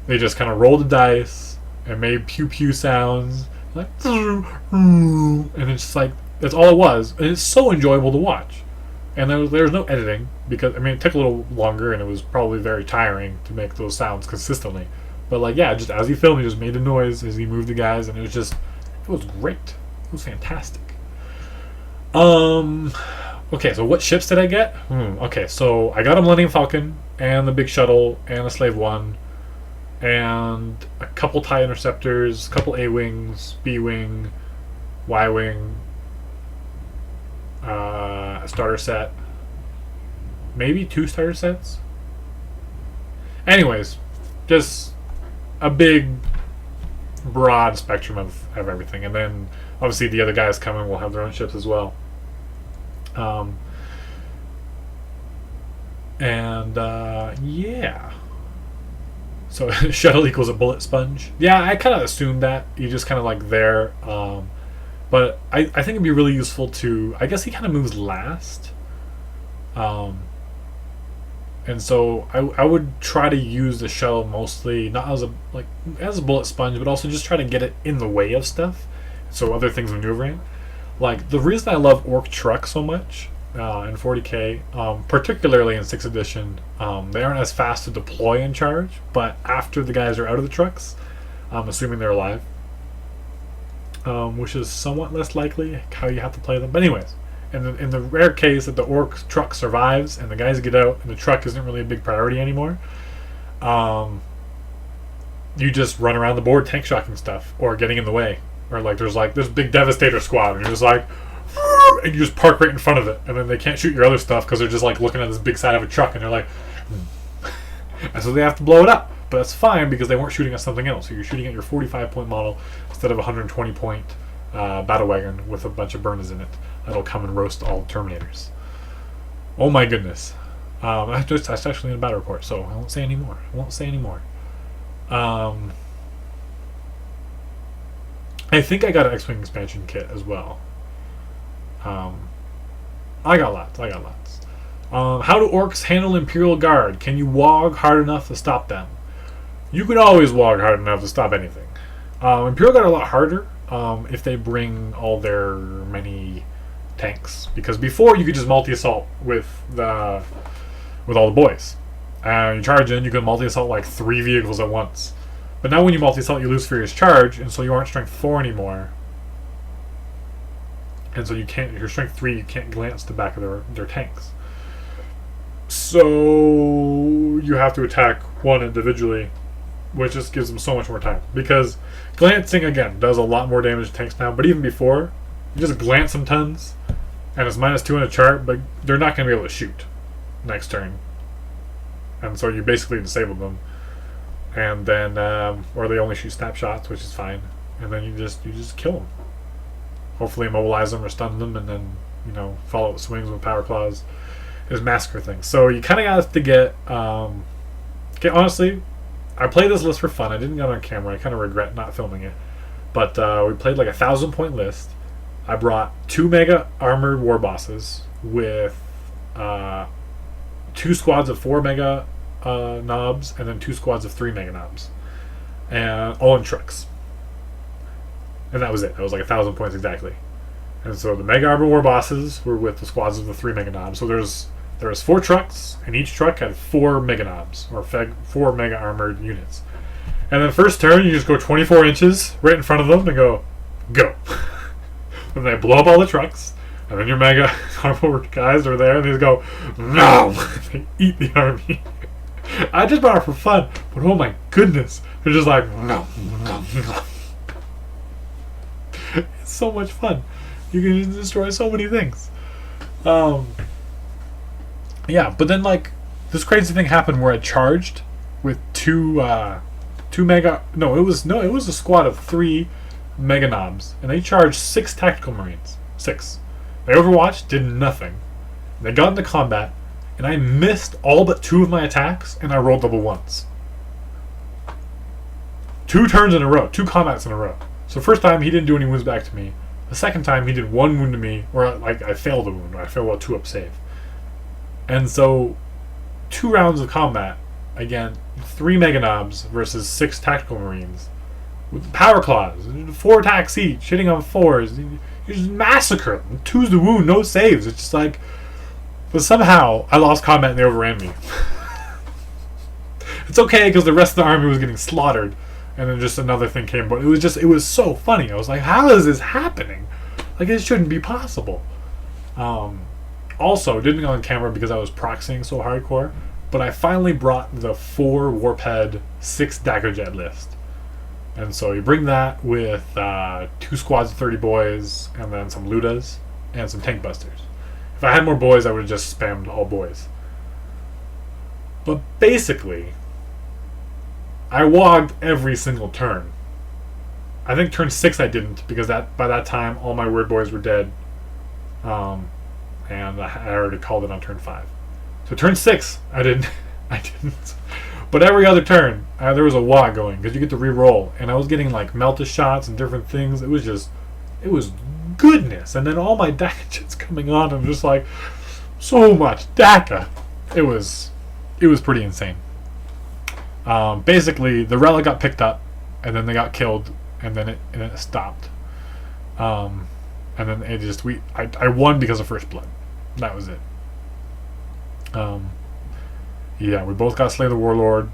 [SPEAKER 1] They just kind of rolled the dice and made pew pew sounds, like, and it's just like that's all it was. And it's so enjoyable to watch. And there was no editing because, I mean, it took a little longer and it was probably very tiring to make those sounds consistently. But, like, yeah, just as he filmed, he just made the noise as he moved the guys, and it was great. It was fantastic. Okay, so what ships did I get? Okay, so I got a Millennium Falcon and the Big Shuttle and a Slave One and a couple TIE Interceptors, a couple A-Wings, B-Wing, Y-Wing, a starter set, maybe 2 starter sets. Anyways, just a big, broad spectrum of everything. And then, obviously, the other guys coming will have their own ships as well. Yeah. So, shuttle equals a bullet sponge. Yeah, I kind of assumed that. You just kind of like there. But I think it'd be really useful to... I guess he kind of moves last. And so I would try to use the shuttle mostly, not as a bullet sponge, but also just try to get it in the way of stuff, so other things maneuver in. Like, the reason I love Orc Truck so much in 40k, particularly in 6th edition, they aren't as fast to deploy and charge, but after the guys are out of the trucks, assuming they're alive, which is somewhat less likely how you have to play them. But anyways, in the rare case that the Orc truck survives and the guys get out and the truck isn't really a big priority anymore, you just run around the board tank shocking stuff or getting in the way. Or like there's like this big Devastator squad and you're just like, and you just park right in front of it, and then they can't shoot your other stuff because they're just like looking at this big side of a truck and they're like, and so they have to blow it up. But that's fine because they weren't shooting at something else. So you're shooting at your 45-point model instead of a 120-point battle wagon with a bunch of burners in it that'll come and roast all the Terminators. Oh my goodness. That's actually in a battle report, so I won't say any more. I think I got an X-Wing expansion kit as well. I got lots. How do orcs handle Imperial Guard? Can you Waaaagh hard enough to stop them? You can always Waaaagh hard enough to stop anything. Imperial Guard are a lot harder if they bring all their many tanks, because before you could just multi-assault with all the boys. You charge in, you can multi-assault like 3 vehicles at once. But now when you multi-assault, you lose Furious Charge, and so you aren't Strength 4 anymore. And so you can't, if you're Strength 3, you can't glance the back of their tanks. So you have to attack one individually, which just gives them so much more time. Because glancing, again, does a lot more damage to tanks now, but even before, you just glance some tons, and it's -2 in a chart, but they're not going to be able to shoot next turn. And so you basically disable them. And then, or they only shoot snapshots, which is fine. And then you just kill them. Hopefully immobilize them or stun them, and then, follow up swings with power claws. Is massacre things. So you kind of got to get, honestly, I played this list for fun. I didn't get on camera. I kind of regret not filming it. But we played like a 1,000-point list. I brought 2 mega armored war bosses with 2 squads of 4 mega knobs, and then 2 squads of 3 mega knobs, and all in trucks. And that was it. That was like 1,000 points exactly. And so the mega armored war bosses were with the squads of the 3 mega knobs. So there was 4 trucks, and each truck had 4 mega knobs, or 4 mega armored units. And then first turn, you just go 24 inches right in front of them and go. And they blow up all the trucks, and then your mega armored guys are there, and they just go, no! They eat the army. I just brought it for fun, but oh my goodness, they're just like, no. It's so much fun. You can just destroy so many things. Yeah, but then like this crazy thing happened where I charged with 2 mega. No, it was a squad of 3 mega knobs, and they charged 6 tactical marines. 6. They overwatched, did nothing. They got into combat, and I missed all but 2 of my attacks, and I rolled double ones. 2 turns in a row, 2 combats in a row. So first time he didn't do any wounds back to me. The second time he did 1 wound to me, or like I failed a wound. I failed a 2-up save. And so 2 rounds of combat, again, 3 mega knobs versus 6 tactical marines with power claws, 4 attacks each, hitting on 4s. You just massacre them. 2's the wound, no saves. It's just like, but somehow I lost combat and they overran me. It's okay because the rest of the army was getting slaughtered, and then just another thing came. But it was so funny. I was like, how is this happening? Like, it shouldn't be possible. Also, didn't go on camera because I was proxying so hardcore, but I finally brought the 4 Warped 6 Daggerjet list. And so you bring that with 2 squads of 30 boys, and then some Ludas, and some tank busters. If I had more boys, I would have just spammed all boys. But basically, I Waaaaghed every single turn. I think turn 6 I didn't, because by that time all my weird boys were dead. And I already called it on turn 5. So turn 6, I didn't. But every other turn, there was a Waaaagh going, because you get to re-roll. And I was getting like Melta shots and different things. It was goodness. And then all my DACA jets coming on, I'm just like, so much DACA. It was pretty insane. Basically, the relic got picked up, and then they got killed, and then it stopped. And then it just I won because of first blood. That was it. Yeah, we both got Slay the Warlord.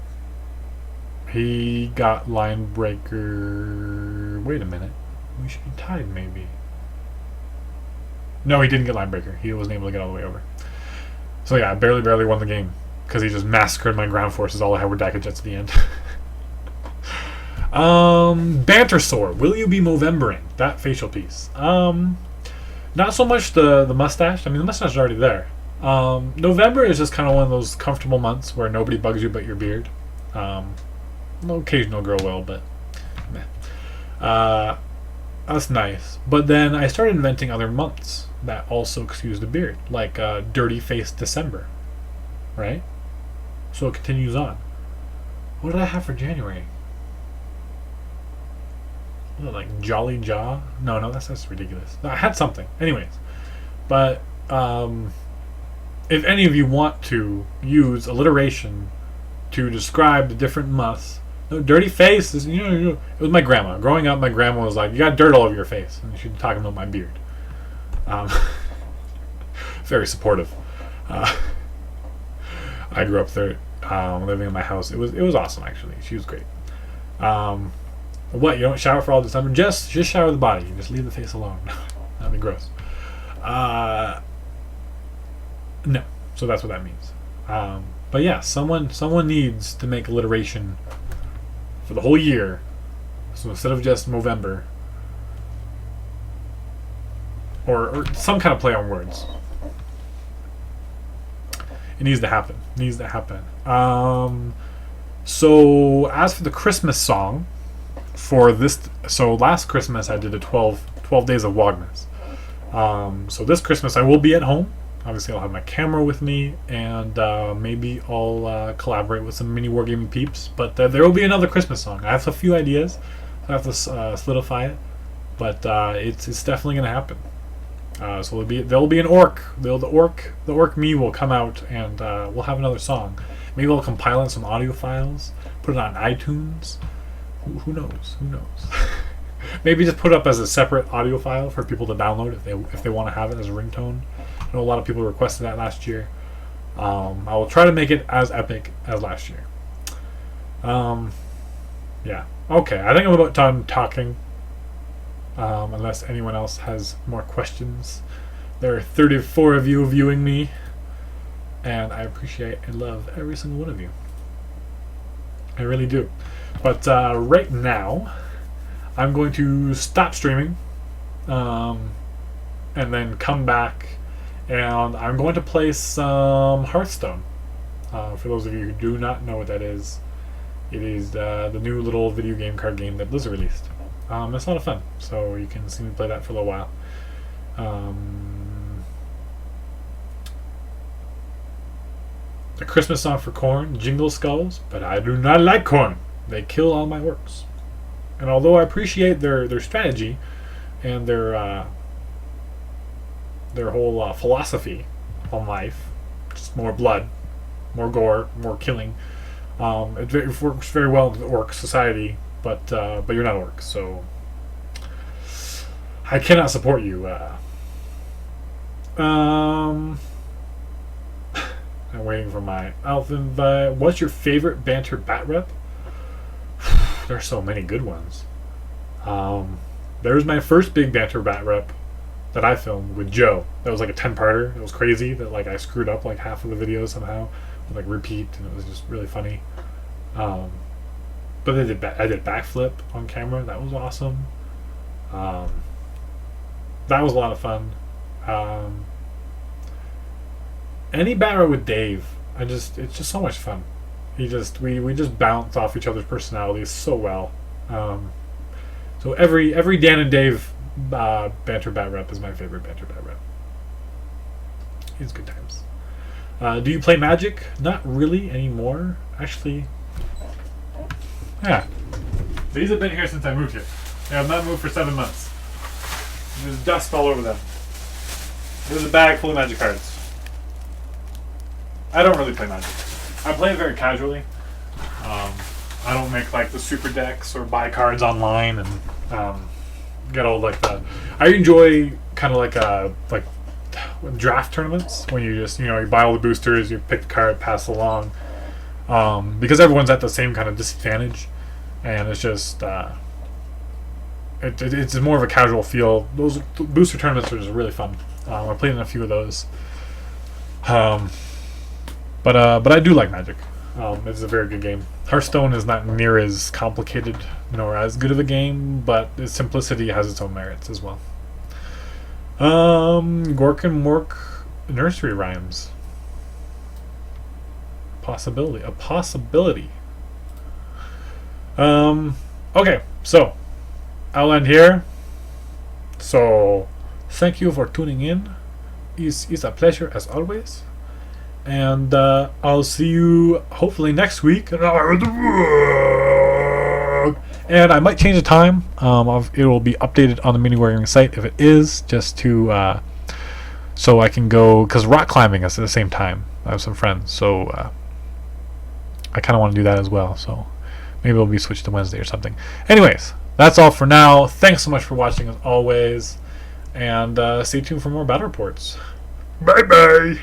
[SPEAKER 1] He got Linebreaker. Wait a minute, we should be tied maybe. No, he didn't get Linebreaker. He wasn't able to get all the way over. So yeah, I barely won the game because he just massacred my ground forces. All I had were DACA jets at the end. Bantersaur, will you be Movembering? That facial piece. Not so much the mustache. I mean, the mustache is already there. November is just kind of one of those comfortable months where nobody bugs you but your beard. No occasional girl will, but meh. That's nice. But then I started inventing other months that also excuse the beard, like Dirty Face December, right? So it continues on. What did I have for January? Like Jolly Jaw? No, that's ridiculous. No, I had something. Anyways, but if any of you want to use alliteration to describe the different months, no, dirty face is, it was my grandma. Growing up, my grandma was like, you got dirt all over your face. And she'd talk about my beard. Very supportive. I grew up there, living in my house. It was awesome, actually. She was great. What, you don't shower for all December? Just shower the body. You just leave the face alone. That'd be gross. No. So that's what that means. But yeah, someone needs to make alliteration for the whole year. So instead of just Movember, or some kind of play on words. It needs to happen. So as for the Christmas song, for this, so last Christmas I did a 12 days of Waaaghmas. So this Christmas I will be at home. Obviously I'll have my camera with me, and maybe I'll collaborate with some mini wargaming peeps. But there will be another Christmas song. I have a few ideas. I have to solidify it, but it's definitely going to happen. So there'll be an orc. The orc me will come out, and we'll have another song. Maybe I'll compile in some audio files, put it on iTunes. Who knows? Maybe just put it up as a separate audio file for people to download if they want to have it as a ringtone. I know a lot of people requested that last year. I will try to make it as epic as last year. Yeah. Okay, I think I'm about done talking. Unless anyone else has more questions. There are 34 of you viewing me, and I appreciate and love every single one of you. I really do. But right now, I'm going to stop streaming, and then come back, and I'm going to play some Hearthstone. For those of you who do not know what that is, it is the new little video game card game that Blizzard released. It's a lot of fun, so you can see me play that for a little while. The Christmas song for Korn, Jingle Skulls, but I do not like Korn. They kill all my works. And although I appreciate their strategy and their whole philosophy on life, just more blood, more gore, more killing, it works very well in the orc society. But you're not orcs, so I cannot support you. I'm waiting for my Alpha invite. What's your favorite banter bat rep? There's so many good ones. There's my first big banter bat rep that I filmed with Joe. That was like a 10-parter. It was crazy that I screwed up like half of the videos somehow, with repeat, and it was just really funny. But I did backflip on camera. That was awesome. That was a lot of fun. Any battle with Dave, it's just so much fun. We just bounce off each other's personalities so well. So every Dan and Dave banter bat rep is my favorite banter bat rep. It's good times. Do you play Magic? Not really anymore, actually. Yeah. These have been here since I moved here. They have not moved for 7 months. There's dust all over them. There's a bag full of Magic cards. I don't really play Magic. I play it very casually. I don't make the super decks or buy cards online and get all that. I enjoy kind of draft tournaments when you just you buy all the boosters, you pick the card, pass along. Because everyone's at the same kind of disadvantage, and it's just it's more of a casual feel. Those booster tournaments are just really fun. I played in a few of those, but I do like Magic. It's a very good game. Hearthstone is not near as complicated nor as good of a game, but its simplicity has its own merits as well. Gork and Mork nursery rhymes. A possibility. Okay, so I'll end here. So thank you for tuning in. It's a pleasure as always, and I'll see you hopefully next week. And I might change the time. It will be updated on the mini wargaming site if it is, just to so I can go, because rock climbing is at the same time. I have some friends, so I kind of want to do that as well. So maybe it'll be switched to Wednesday or something. Anyways, that's all for now. Thanks so much for watching as always, and stay tuned for more battle reports. Bye bye.